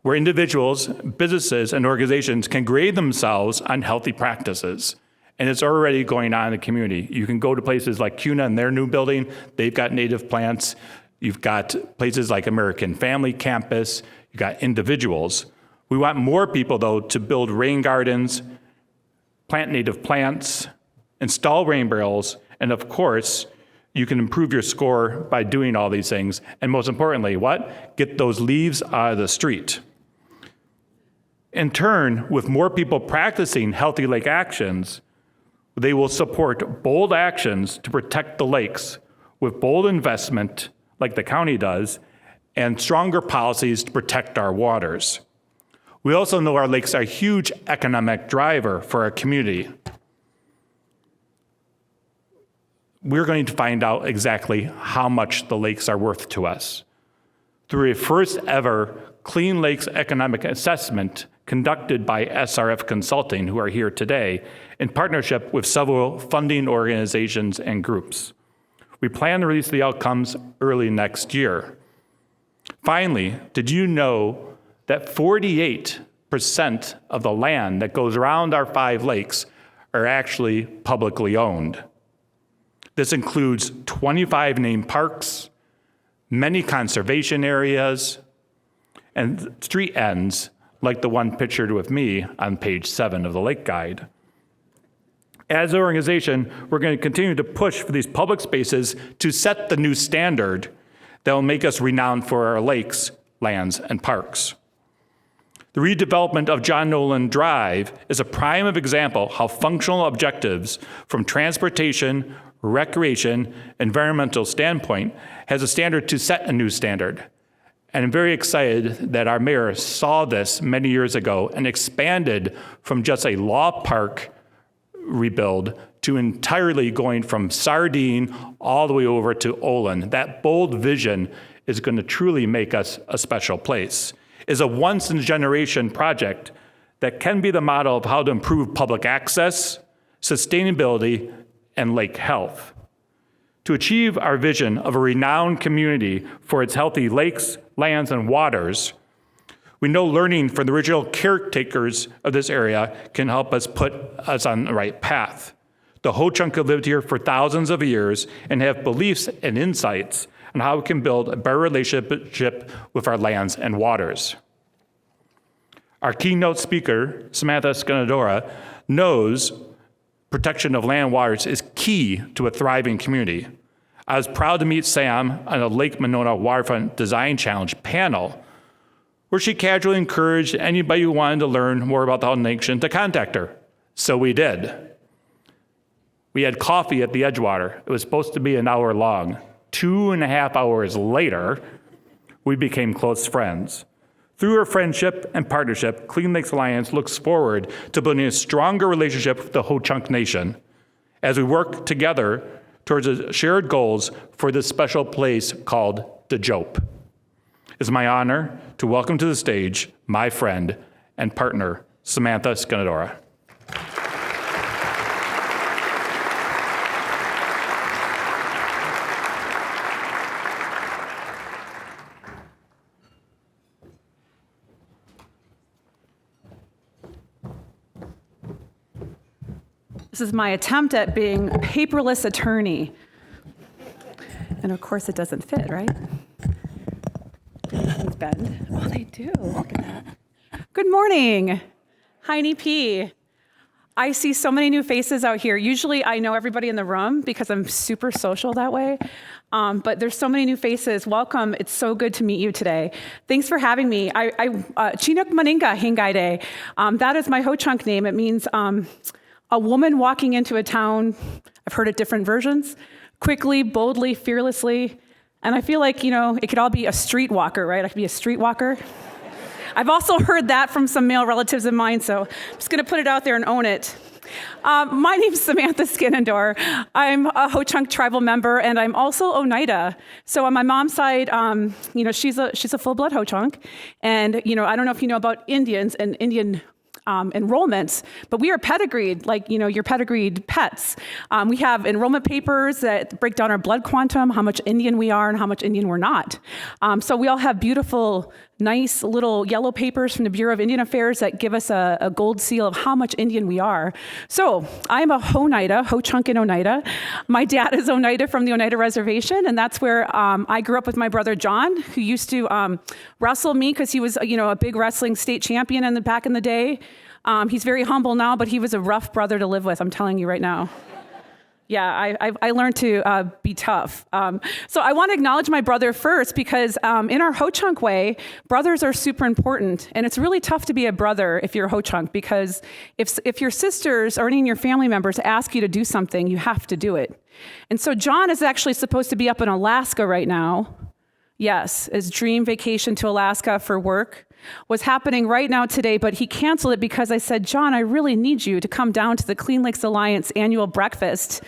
where individuals, businesses, and organizations can grade themselves on healthy practices. And it's already going on in the community. You can go to places like CUNA in their new building. They've got native plants. You've got places like American Family Campus. You've got individuals. We want more people, though, to build rain gardens, plant native plants, install rain barrels, and of course, you can improve your score by doing all these things. And most importantly, what? Get those leaves out of the street. In turn, with more people practicing healthy lake actions, they will support bold actions to protect the lakes with bold investment like the county does, and stronger policies to protect our waters. We also know our lakes are a huge economic driver for our community. We're going to find out exactly how much the lakes are worth to us through a first ever Clean Lakes Economic Assessment conducted by SRF Consulting, who are here today, in partnership with several funding organizations and groups. We plan to release the outcomes early next year. Finally, did you know that 48% of the land that goes around our 5 lakes are actually publicly owned? This includes 25 named parks, many conservation areas, and street ends like the one pictured with me on page 7 of the Lake Guide. As an organization, we're going to continue to push for these public spaces to set the new standard that will make us renowned for our lakes, lands, and parks. The redevelopment of John Nolan Drive is a prime example how functional objectives from transportation, recreation, environmental standpoint has a standard to set a new standard. And I'm very excited that our mayor saw this many years ago and expanded from just a law park rebuild to entirely going from Sardine all the way over to Olin. That bold vision is going to truly make us a special place. It's a once-in-a-generation project that can be the model of how to improve public access, sustainability, and lake health. To achieve our vision of a renowned community for its healthy lakes, lands, and waters, we know learning from the original caretakers of this area can help us put us on the right path. The Ho-Chunk have lived here for thousands of years and have beliefs and insights on how we can build a better relationship with our lands and waters. Our keynote speaker, Samantha Scanadora, knows protection of land waters is key to a thriving community. I was proud to meet Sam on a Lake Monona Waterfront Design Challenge panel, where she casually encouraged anybody who wanted to learn more about the Hudson Nation to contact her. So we did. We had coffee at the Edgewater. It was supposed to be an hour long. 2.5 hours later, we became close friends. Through our friendship and partnership, Clean Lakes Alliance looks forward to building a stronger relationship with the Ho-Chunk Nation as we work together towards shared goals for this special place called the Jope. It's my honor to welcome to the stage my friend, and partner, Samantha Scanadora. This is my attempt at being a paperless attorney. And of course it doesn't fit, right? These bend. Oh, they do. Look at that. Good morning. Heine P. I see so many new faces out here. Usually I know everybody in the room because I'm super social that way. But there's so many new faces. Welcome. It's so good to meet you today. Thanks for having me. Chinook Maninga Hingaide. That is my Ho-Chunk name. It means a woman walking into a town. I've heard it different versions. Quickly, boldly, fearlessly. And I feel like, it could all be a streetwalker, right? I could be a streetwalker. I've also heard that from some male relatives of mine, so I'm just going to put it out there and own it. My name's Samantha Scanadora. I'm a Ho-Chunk tribal member, and I'm also Oneida. So on my mom's side, she's a full-blood Ho-Chunk. And, I don't know if you know about Indians and Indian enrollments, but we are pedigreed, like, your pedigreed pets. We have enrollment papers that break down our blood quantum, how much Indian we are and how much Indian we're not. So we all have beautiful, nice little yellow papers from the Bureau of Indian Affairs that give us a gold seal of how much Indian we are. So I'm a Oneida, Ho-Chunk and Oneida. My dad is Oneida from the Oneida Reservation, and that's where I grew up with my brother John, who used to wrestle me because he was, a big wrestling state champion back in the day. He's very humble now, but he was a rough brother to live with, I'm telling you right now. Yeah, I learned to be tough. So I want to acknowledge my brother first because in our Ho-Chunk way, brothers are super important. And it's really tough to be a brother if you're a Ho-Chunk because if your sisters or any of your family members ask you to do something, you have to do it. And so John is actually supposed to be up in Alaska right now. Yes, his dream vacation to Alaska for work was happening right now today, but he canceled it because I said, John, I really need you to come down to the Clean Lakes Alliance annual breakfast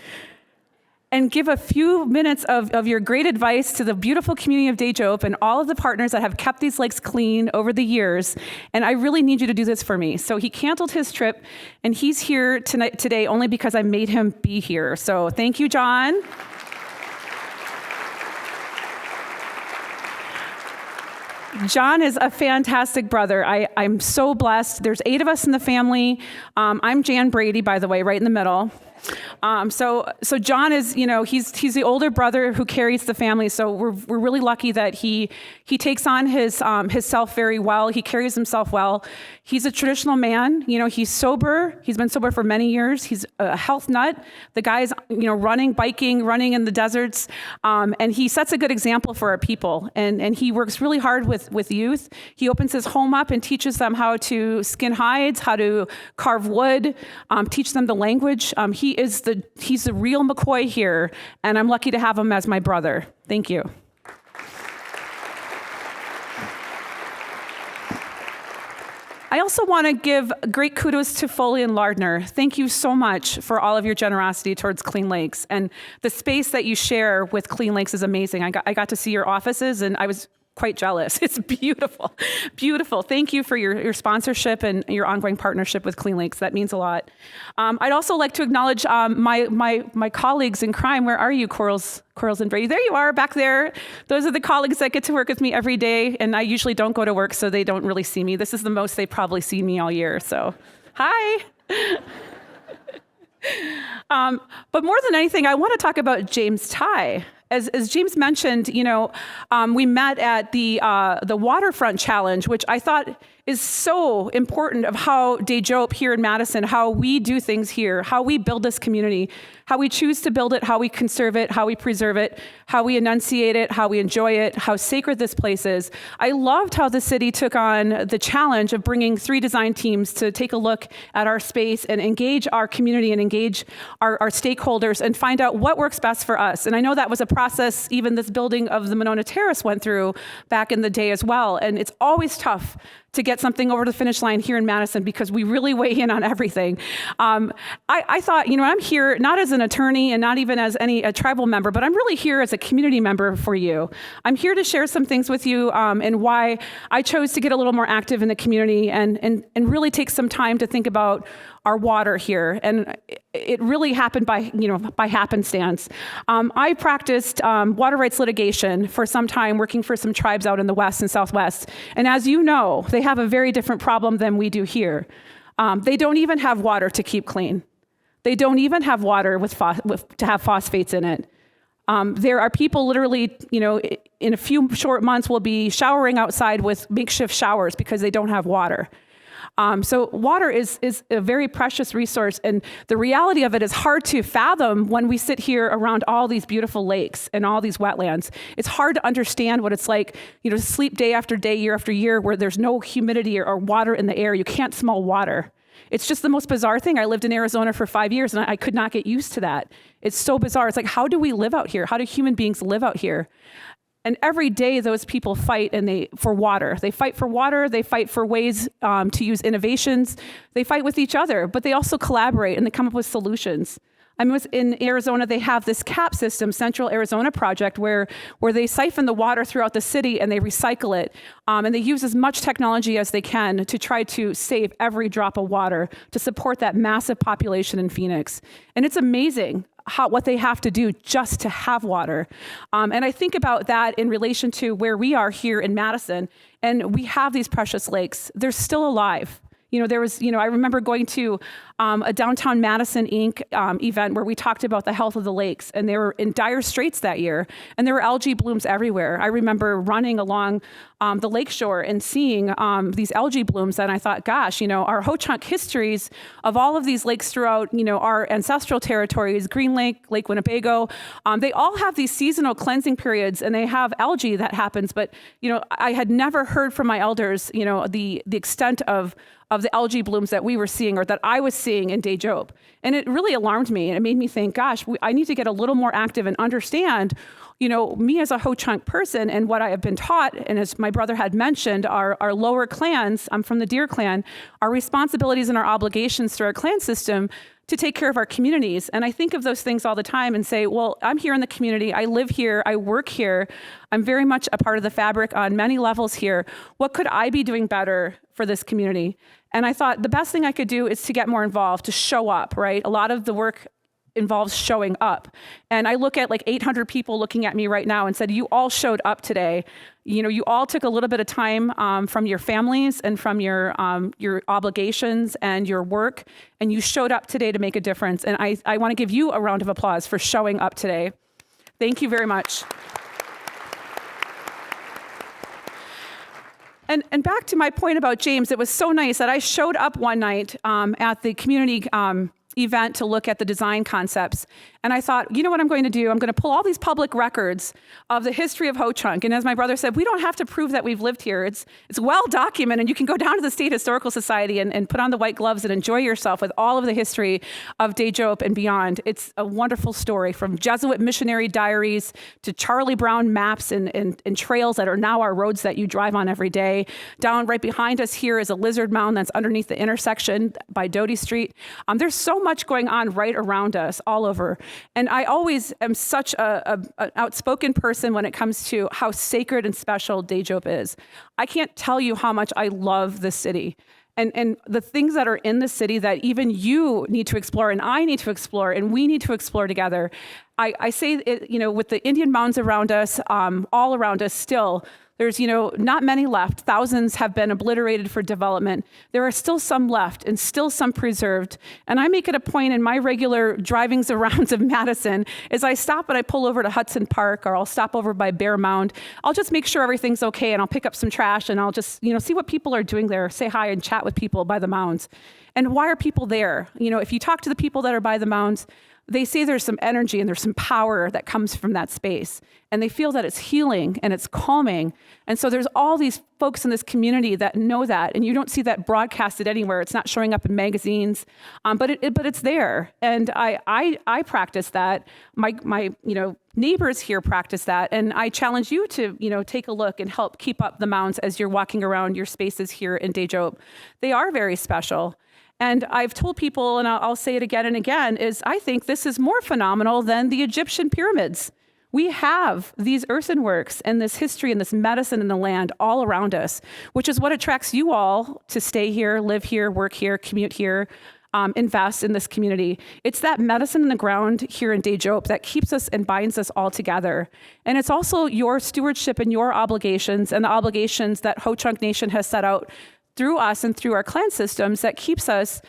and give a few minutes of your great advice to the beautiful community of Dejope and all of the partners that have kept these lakes clean over the years. And I really need you to do this for me. So he canceled his trip, and he's here today only because I made him be here. So thank you, John. John is a fantastic brother. I'm so blessed. There's 8 of us in the family. I'm Jan Brady, by the way, right in the middle. So John is, he's the older brother who carries the family. So we're really lucky that he takes on his self very well. He carries himself well. He's a traditional man. He's sober. He's been sober for many years. He's a health nut. The guy's, running, biking, running in the deserts. And he sets a good example for our people. And he works really hard with youth. He opens his home up and teaches them how to skin hides, how to carve wood, teach them the language. He's the real McCoy here, and I'm lucky to have him as my brother. Thank you. I also want to give great kudos to Foley and Lardner. Thank you so much for all of your generosity towards Clean Lakes, and the space that you share with Clean Lakes is amazing. I got to see your offices, and I was quite jealous. It's beautiful, beautiful. Thank you for your sponsorship and your ongoing partnership with Clean Lakes. That means a lot. I'd also like to acknowledge my colleagues in crime. Where are you, Corals and Brady? There you are, back there. Those are the colleagues that get to work with me every day, and I usually don't go to work, so they don't really see me. This is the most they've probably seen me all year, so hi. But more than anything, I want to talk about James Ty. As James mentioned, we met at the Waterfront Challenge, which I thought is so important of how Dejope here in Madison, how we do things here, how we build this community, how we choose to build it, how we conserve it, how we preserve it, how we enunciate it, how we enjoy it, how sacred this place is. I loved how the city took on the challenge of bringing 3 design teams to take a look at our space and engage our community and engage our stakeholders and find out what works best for us. And I know that was a process even this building of the Monona Terrace went through back in the day as well. And it's always tough to get something over the finish line here in Madison because we really weigh in on everything. I thought, I'm here not as an attorney and not even as a tribal member, but I'm really here as a community member for you. I'm here to share some things with you and why I chose to get a little more active in the community and really take some time to think about our water here. And it really happened by happenstance. I practiced water rights litigation for some time, working for some tribes out in the West and Southwest. And as you know, they have a very different problem than we do here. They don't even have water to keep clean. They don't even have water to have phosphates in it. There are people literally, in a few short months will be showering outside with makeshift showers because they don't have water. So water is a very precious resource, and the reality of it is hard to fathom when we sit here around all these beautiful lakes and all these wetlands. It's hard to understand what it's like, to sleep day after day, year after year, where there's no humidity or water in the air. You can't smell water. It's just the most bizarre thing. I lived in Arizona for 5 years, and I could not get used to that. It's so bizarre. It's like, how do we live out here? How do human beings live out here? And every day, those people fight for water. They fight for water. They fight for ways to use innovations. They fight with each other, but they also collaborate and they come up with solutions. I mean, in Arizona, they have this CAP system, Central Arizona Project, where they siphon the water throughout the city and they recycle it. And they use as much technology as they can to try to save every drop of water to support that massive population in Phoenix. And it's amazing what they have to do just to have water. And I think about that in relation to where we are here in Madison, and we have these precious lakes. They're still alive. I remember going to a Downtown Madison Inc. Event where we talked about the health of the lakes, and they were in dire straits that year, and there were algae blooms everywhere. I remember running along the lakeshore and seeing these algae blooms, and I thought, gosh, our Ho-Chunk histories of all of these lakes throughout, our ancestral territories, Green Lake, Lake Winnebago, they all have these seasonal cleansing periods, and they have algae that happens, but, I had never heard from my elders, the extent of the algae blooms that we were seeing or that I was seeing in Dejob. And it really alarmed me, and it made me think, gosh, I need to get a little more active and understand, me as a Ho-Chunk person and what I have been taught, and as my brother had mentioned, our lower clans, I'm from the Deer Clan, our responsibilities and our obligations through our clan system to take care of our communities. And I think of those things all the time and say, well, I'm here in the community, I live here, I work here, I'm very much a part of the fabric on many levels here. What could I be doing better for this community? And I thought the best thing I could do is to get more involved, to show up, right? A lot of the work involves showing up. And I look at like 800 people looking at me right now and said, you all showed up today. You all took a little bit of time from your families and from your obligations and your work, and you showed up today to make a difference. And I want to give you a round of applause for showing up today. Thank you very much. And back to my point about James, it was so nice that I showed up one night at the community event to look at the design concepts. And I thought, you know what I'm going to do? I'm going to pull all these public records of the history of Ho-Chunk. And as my brother said, we don't have to prove that we've lived here. It's well documented. And you can go down to the State Historical Society and put on the white gloves and enjoy yourself with all of the history of Dejob and beyond. It's a wonderful story, from Jesuit missionary diaries to Charlie Brown maps and trails that are now our roads that you drive on every day. Down right behind us here is a lizard mound that's underneath the intersection by Doty Street. There's so much going on right around us all over. And I always am such an outspoken person when it comes to how sacred and special Dejob is. I can't tell you how much I love this city. And the things that are in the city that even you need to explore and I need to explore and we need to explore together. I say, with the Indian mounds around us, all around us still, there's, not many left. Thousands have been obliterated for development. There are still some left and still some preserved. And I make it a point in my regular drivings arounds of Madison, as I stop and I pull over to Hudson Park, or I'll stop over by Bear Mound. I'll just make sure everything's okay, and I'll pick up some trash, and I'll just, see what people are doing there, say hi and chat with people by the mounds. And why are people there? If you talk to the people that are by the mounds, they say there's some energy and there's some power that comes from that space. And they feel that it's healing and it's calming. And so there's all these folks in this community that know that, and you don't see that broadcasted anywhere. It's not showing up in magazines, but it's there. And I practice that. My neighbors here practice that, and I challenge you to take a look and help keep up the mounds as you're walking around your spaces here in Dejope. They are very special. And I've told people, and I'll say it again and again, is I think this is more phenomenal than the Egyptian pyramids. We have these earthenworks and this history and this medicine in the land all around us, which is what attracts you all to stay here, live here, work here, commute here, invest in this community. It's that medicine in the ground here in Dejope that keeps us and binds us all together. And it's also your stewardship and your obligations and the obligations that Ho-Chunk Nation has set out through us and through our clan systems that keeps us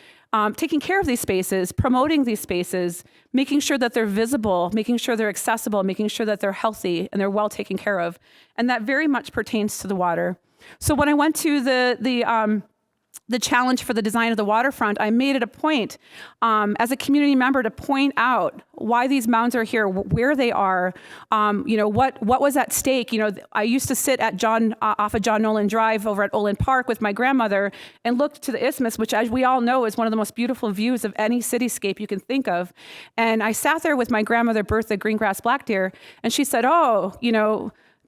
taking care of these spaces, promoting these spaces, making sure that they're visible, making sure they're accessible, making sure that they're healthy and they're well taken care of. And that very much pertains to the water. So when I went to the challenge for the design of the waterfront, I made it a point as a community member to point out why these mounds are here, where they are, what was at stake. I used to sit at off of John Nolan Drive over at Olin Park with my grandmother and look to the isthmus, which, as we all know, is one of the most beautiful views of any cityscape you can think of. And I sat there with my grandmother, Bertha Greengrass Blackdeer, and she said,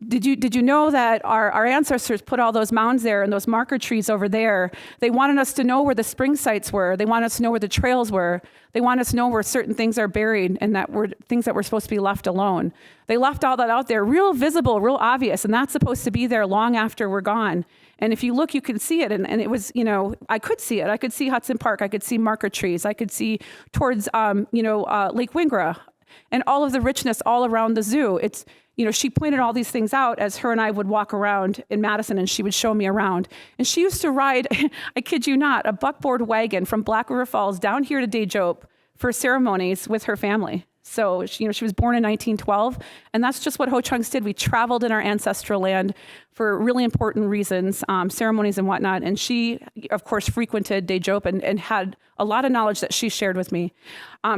did you know that our ancestors put all those mounds there and those marker trees over there? They wanted us to know where the spring sites were. They wanted us to know where the trails were. They wanted us to know where certain things are buried and that were things that were supposed to be left alone. They left all that out there, real visible, real obvious, and that's supposed to be there long after we're gone. And if you look, you can see it. And it was, I could see it. I could see Hudson Park. I could see marker trees. I could see towards, Lake Wingra and all of the richness all around the zoo. She pointed all these things out as her and I would walk around in Madison, and she would show me around. And she used to ride, I kid you not, a buckboard wagon from Black River Falls down here to Dejope for ceremonies with her family. So, she was born in 1912, and that's just what Ho-Chunks did. We traveled in our ancestral land for really important reasons, ceremonies and whatnot. And she, of course, frequented Dejope and had a lot of knowledge that she shared with me.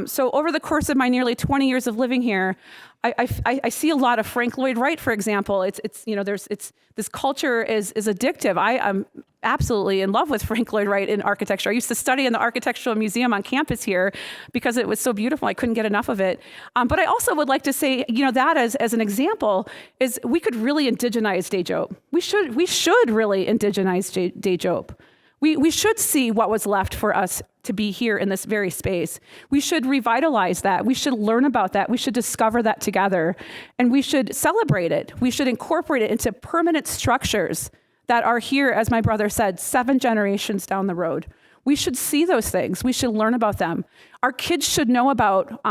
So over the course of my nearly 20 years of living here, I see a lot of Frank Lloyd Wright, for example. This culture is addictive. I'm absolutely in love with Frank Lloyd Wright in architecture. I used to study in the Architectural Museum on campus here because it was so beautiful. I couldn't get enough of it. But I also would like to say, that as an example is we could really indigenize Dejope. We should really indigenize Dejope. We should see what was left for us to be here in this very space. We should revitalize that. We should learn about that. We should discover that together. And we should celebrate it. We should incorporate it into permanent structures that are here, as my brother said, 7 generations down the road. We should see those things. We should learn about them. Our kids should know about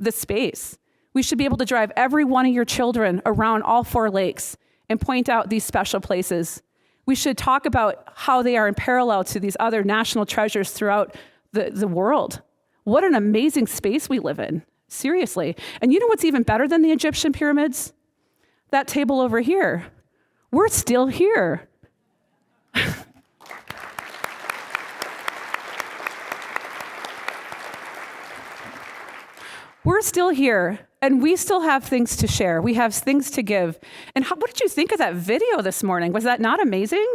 this space. We should be able to drive every one of your children around all 4 lakes and point out these special places. We should talk about how they are in parallel to these other national treasures throughout the world. What an amazing space we live in, seriously. And you know what's even better than the Egyptian pyramids? That table over here. We're still here. We're still here, and we still have things to share. We have things to give. And what did you think of that video this morning? Was that not amazing?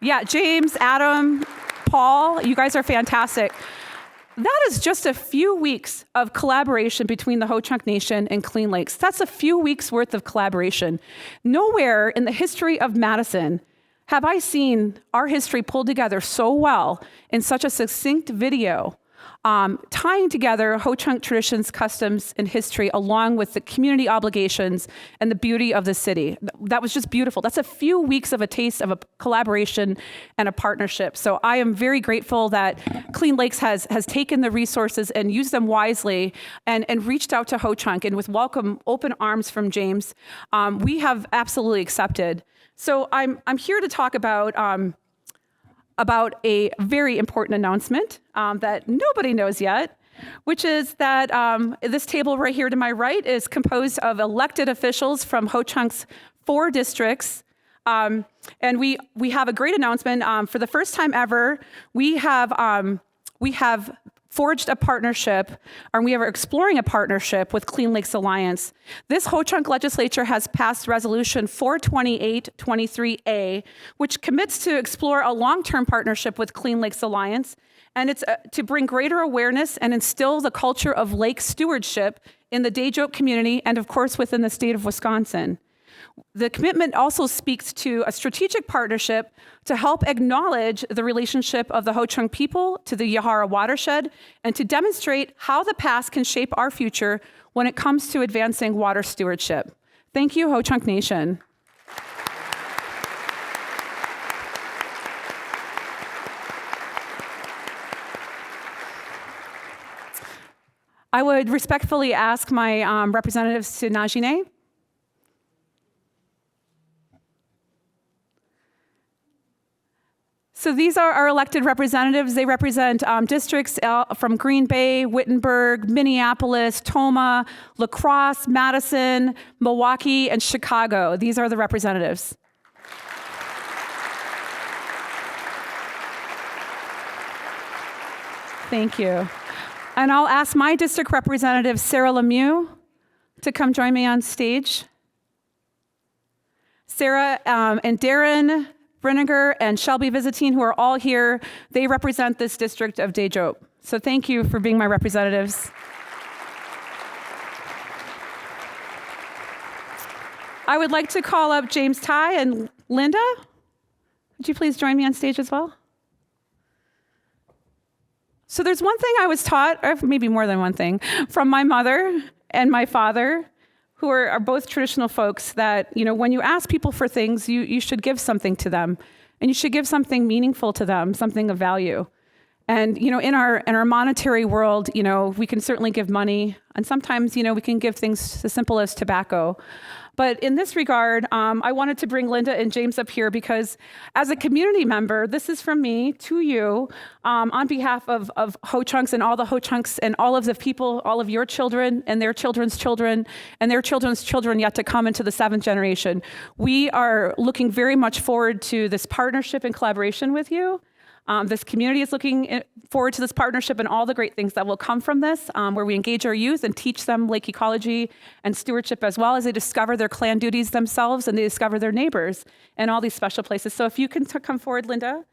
Yeah, James, Adam, Paul, you guys are fantastic. That is just a few weeks of collaboration between the Ho-Chunk Nation and Clean Lakes. That's a few weeks worth of collaboration. Nowhere in the history of Madison have I seen our history pulled together so well in such a succinct video, tying together Ho-Chunk traditions, customs, and history along with the community obligations and the beauty of the city. That was just beautiful. That's a few weeks of a taste of a collaboration and a partnership. So I am very grateful that Clean Lakes has taken the resources and used them wisely and reached out to Ho-Chunk, and with welcome, open arms from James, we have absolutely accepted. So I'm here to talk about a very important announcement that nobody knows yet, which is that this table right here to my right is composed of elected officials from Ho-Chunk's 4 districts. And we have a great announcement. For the first time ever, we have forged a partnership, or we are exploring a partnership with Clean Lakes Alliance. This Ho-Chunk legislature has passed Resolution 42823A, which commits to explore a long-term partnership with Clean Lakes Alliance, and it's to bring greater awareness and instill the culture of lake stewardship in the Dajope community and, of course, within the state of Wisconsin. The commitment also speaks to a strategic partnership to help acknowledge the relationship of the Ho-Chunk people to the Yahara Watershed and to demonstrate how the past can shape our future when it comes to advancing water stewardship. Thank you, Ho-Chunk Nation. I would respectfully ask my representatives to Najine. So these are our elected representatives. They represent districts from Green Bay, Wittenberg, Minneapolis, Toma, La Crosse, Madison, Milwaukee, and Chicago. These are the representatives. Thank you. And I'll ask my district representative, Sarah Lemieux, to come join me on stage. Sarah and Darren Brinegar and Shelby Visiting, who are all here, they represent this district of Dajope. So thank you for being my representatives. I would like to call up James Ty and Linda. Would you please join me on stage as well? So there's one thing I was taught, or maybe more than one thing, from my mother and my father, who are both traditional folks, that, you know, when you ask people for things, you should give something to them, and you should give something meaningful to them, something of value. And, you know, in our monetary world, you know, we can certainly give money, and sometimes, you know, we can give things as simple as tobacco. But in this regard, I wanted to bring Linda and James up here because as a community member, this is from me to you on behalf of Ho-Chunks and all the Ho-Chunks and all of the people, all of your children and their children's children and their children's children yet to come into the 7th generation. We are looking very much forward to this partnership and collaboration with you. This community is looking forward to this partnership and all the great things that will come from this, where we engage our youth and teach them lake ecology and stewardship, as well as they discover their clan duties themselves and they discover their neighbors and all these special places. So if you can come forward, Linda.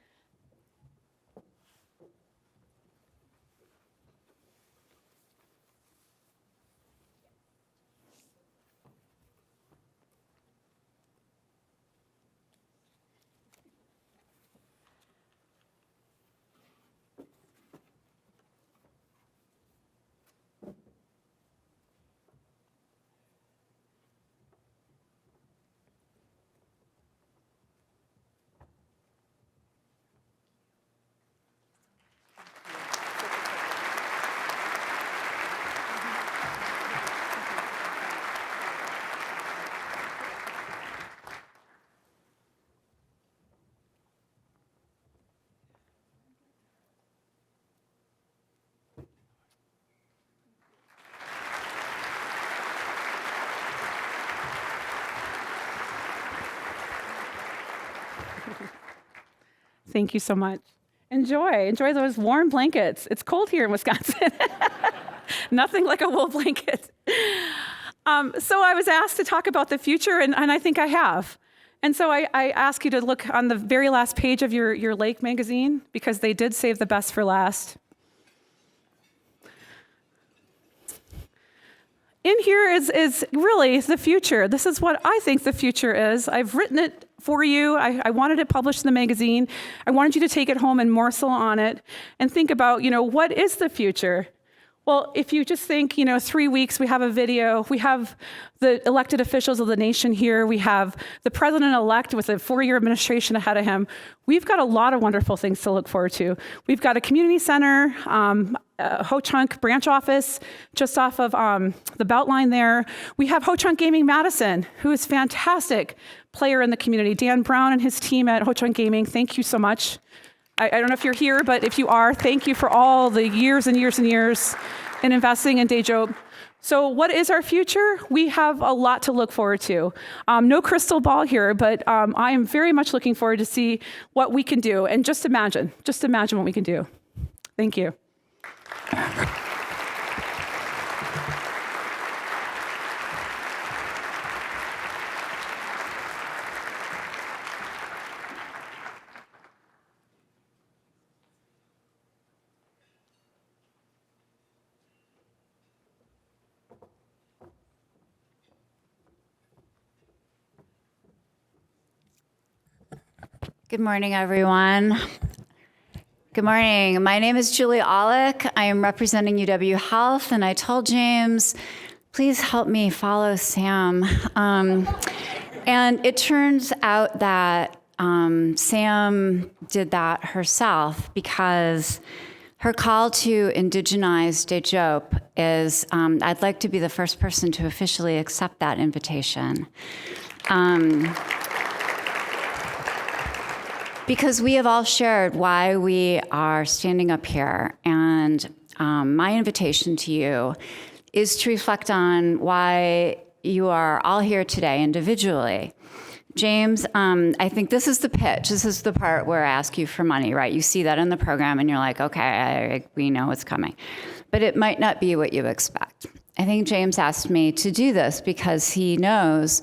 Thank you so much. Enjoy those warm blankets. It's cold here in Wisconsin. Nothing like a wool blanket. So I was asked to talk about the future, and I think I have. And so I ask you to look on the very last page of your Lake magazine, because they did save the best for last. In here is really the future. This is what I think the future is. I've written it for you. I wanted it published in the magazine. I wanted you to take it home and morsel on it and think about, what is the future? Well, if you just think, 3 weeks, we have a video, we have the elected officials of the nation here, we have the president-elect with a 4-year administration ahead of him. We've got a lot of wonderful things to look forward to. We've got a community center, a Ho-Chunk branch office just off of the Beltline there. We have Ho-Chunk Gaming Madison, who is a fantastic player in the community. Dan Brown and his team at Ho-Chunk Gaming, thank you so much. I don't know if you're here, but if you are, thank you for all the years and years and years in investing in Dajope. So what is our future? We have a lot to look forward to. No crystal ball here, but I am very much looking forward to see what we can do. And just imagine what we can do. Thank you. Good morning, everyone. Good morning. My name is Julie Aulick. I am representing UW Health, and I told James, please help me follow Sam. And it turns out that Sam did that herself because her call to indigenize Dejope is, I'd like to be the first person to officially accept that invitation. Because we have all shared why we are standing up here, and my invitation to you is to reflect on why you are all here today individually. James, I think this is the pitch. This is the part where I ask you for money, right? You see that in the program and you're like, okay, we know what's coming. But it might not be what you expect. I think James asked me to do this because he knows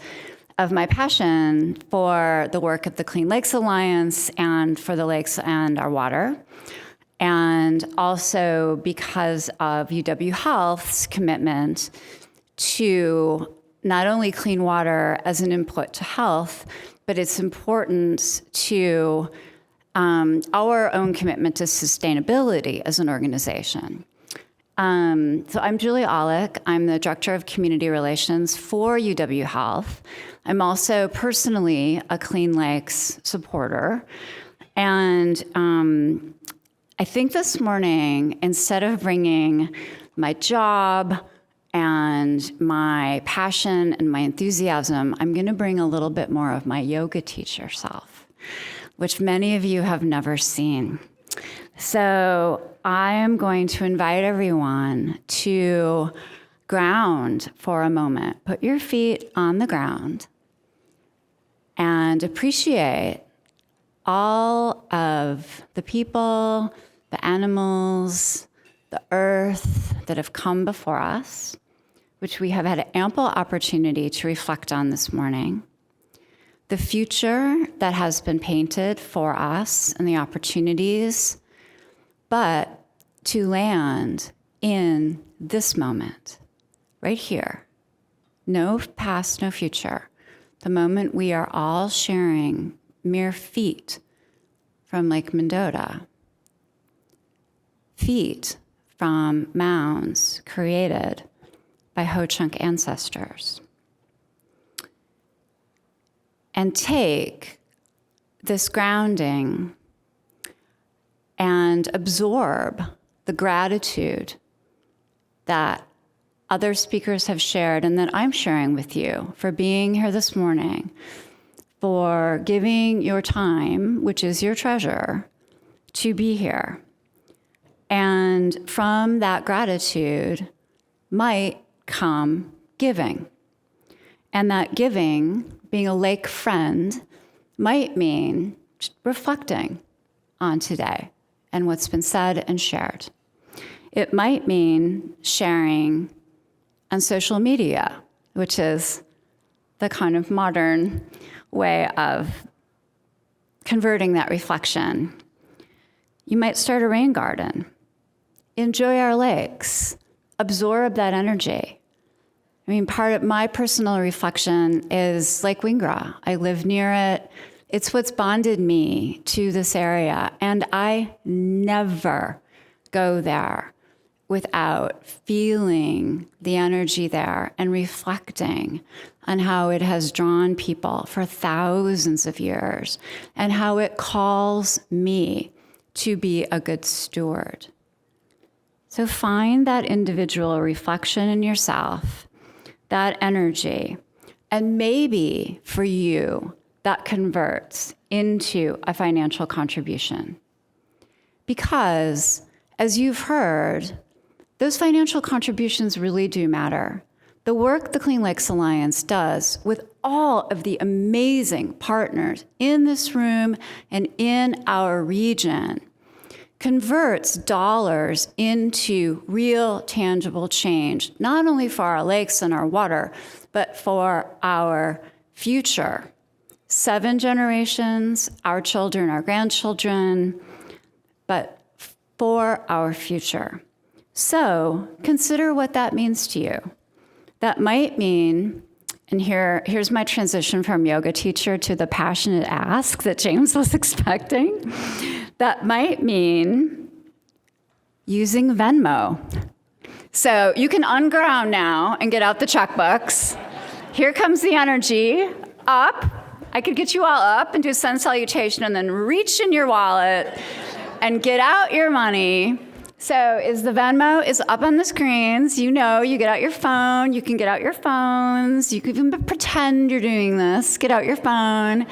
of my passion for the work of the Clean Lakes Alliance and for the lakes and our water, and also because of UW Health's commitment to not only clean water as an input to health, but its importance to our own commitment to sustainability as an organization. So I'm Julie Aulick. I'm the Director of Community Relations for UW Health. I'm also personally a Clean Lakes supporter. And I think this morning, instead of bringing my job and my passion and my enthusiasm, I'm going to bring a little bit more of my yoga teacher self, which many of you have never seen. So I am going to invite everyone to ground for a moment. Put your feet on the ground and appreciate all of the people, the animals, the earth that have come before us, which we have had ample opportunity to reflect on this morning, the future that has been painted for us and the opportunities, but to land in this moment, right here. No past, no future. The moment we are all sharing mere feet from Lake Mendota, feet from mounds created by Ho-Chunk ancestors. And take this grounding and absorb the gratitude that other speakers have shared and that I'm sharing with you for being here this morning, for giving your time, which is your treasure, to be here. And from that gratitude might come giving. And that giving, being a lake friend, might mean reflecting on today and what's been said and shared. It might mean sharing on social media, which is the kind of modern way of converting that reflection. You might start a rain garden. Enjoy our lakes. Absorb that energy. I mean, part of my personal reflection is Lake Wingra. I live near it. It's what's bonded me to this area. And I never go there without feeling the energy there and reflecting on how it has drawn people for thousands of years and how it calls me to be a good steward. So find that individual reflection in yourself, that energy, and maybe for you, that converts into a financial contribution. Because, as you've heard, those financial contributions really do matter. The work the Clean Lakes Alliance does with all of the amazing partners in this room and in our region converts dollars into real, tangible change, not only for our lakes and our water, but for our future. 7 generations, our children, our grandchildren, but for our future. So consider what that means to you. That might mean, and here's my transition from yoga teacher to the passionate ask that James was expecting. That might mean using Venmo. So you can unground now and get out the checkbooks. Here comes the energy. Up. I could get you all up and do sun salutation and then reach in your wallet and get out your money. So the Venmo is up on the screens. You get out your phone. You can get out your phones. You can even pretend you're doing this. Get out your phone.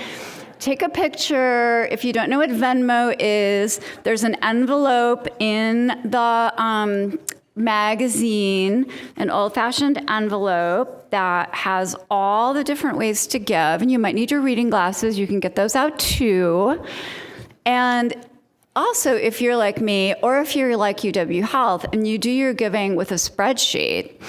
Take a picture. If you don't know what Venmo is, there's an envelope in the magazine, an old-fashioned envelope that has all the different ways to give. And you might need your reading glasses. You can get those out too. And also, if you're like me, or if you're like UW Health and you do your giving with a spreadsheet,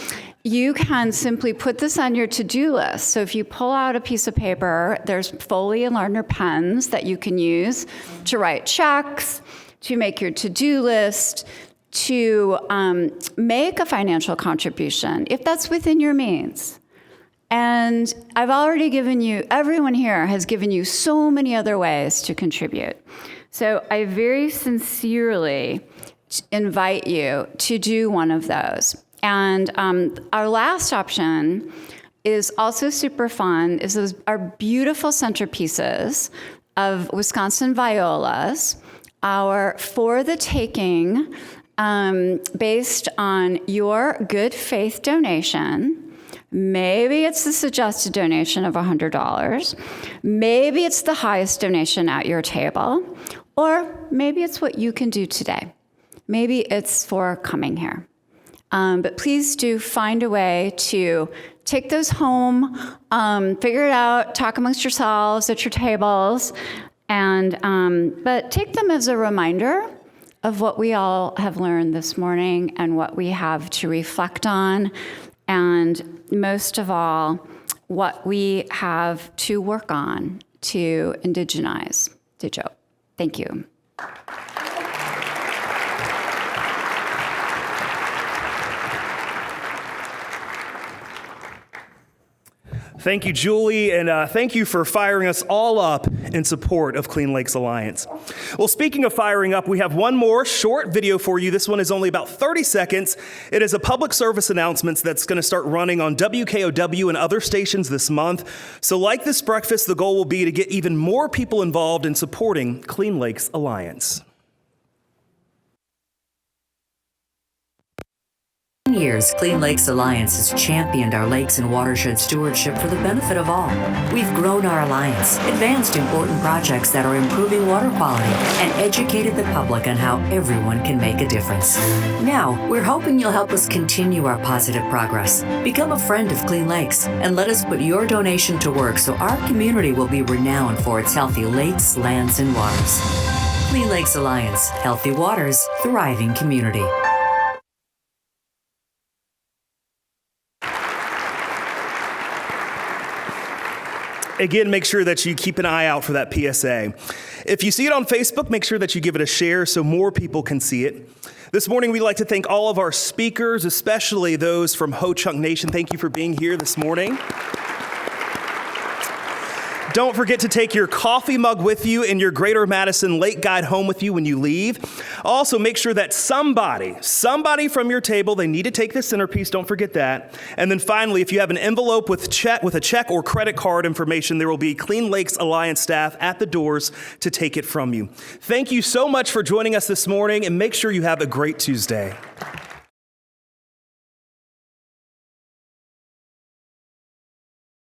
you can simply put this on your to-do list. So if you pull out a piece of paper, there's Foley and Lardner pens that you can use to write checks, to make your to-do list, to make a financial contribution, if that's within your means. And I've already given you, everyone here has given you so many other ways to contribute. So I very sincerely invite you to do one of those. And our last option is also super fun, is those our beautiful centerpieces of Wisconsin violas, our For the Taking, based on your good faith donation. Maybe it's the suggested donation of $100. Maybe it's the highest donation at your table. Or maybe it's what you can do today. Maybe it's for coming here. But please do find a way to take those home, figure it out, talk amongst yourselves at your tables, and but take them as a reminder of what we all have learned this morning and what we have to reflect on, and most of all, what we have to work on to indigenize Dijo. Thank you. Thank you, Julie, and thank you for firing us all up in support of Clean Lakes Alliance. Well, speaking of firing up, we have one more short video for you. This one is only about 30 seconds. It is a public service announcement that's going to start running on WKOW and other stations this month. So like this breakfast, the goal will be to get even more people involved in supporting Clean Lakes Alliance. Years, Clean Lakes Alliance has championed our lakes and watershed stewardship for the benefit of all. We've grown our alliance, advanced important projects that are improving water quality, and educated the public on how everyone can make a difference. Now, we're hoping you'll help us continue our positive progress. Become a friend of Clean Lakes, and let us put your donation to work so our community will be renowned for its healthy lakes, lands, and waters. Clean Lakes Alliance, healthy waters, thriving community. Again, make sure that you keep an eye out for that PSA. If you see it on Facebook, make sure that you give it a share so more people can see it. This morning, we'd like to thank all of our speakers, especially those from Ho-Chunk Nation. Thank you for being here this morning. Don't forget to take your coffee mug with you and your Greater Madison Lake Guide home with you when you leave. Also, make sure that somebody from your table, they need to take the centerpiece, don't forget that. And then finally, if you have an envelope with a check or credit card information, there will be Clean Lakes Alliance staff at the doors to take it from you. Thank you so much for joining us this morning, and make sure you have a great Tuesday.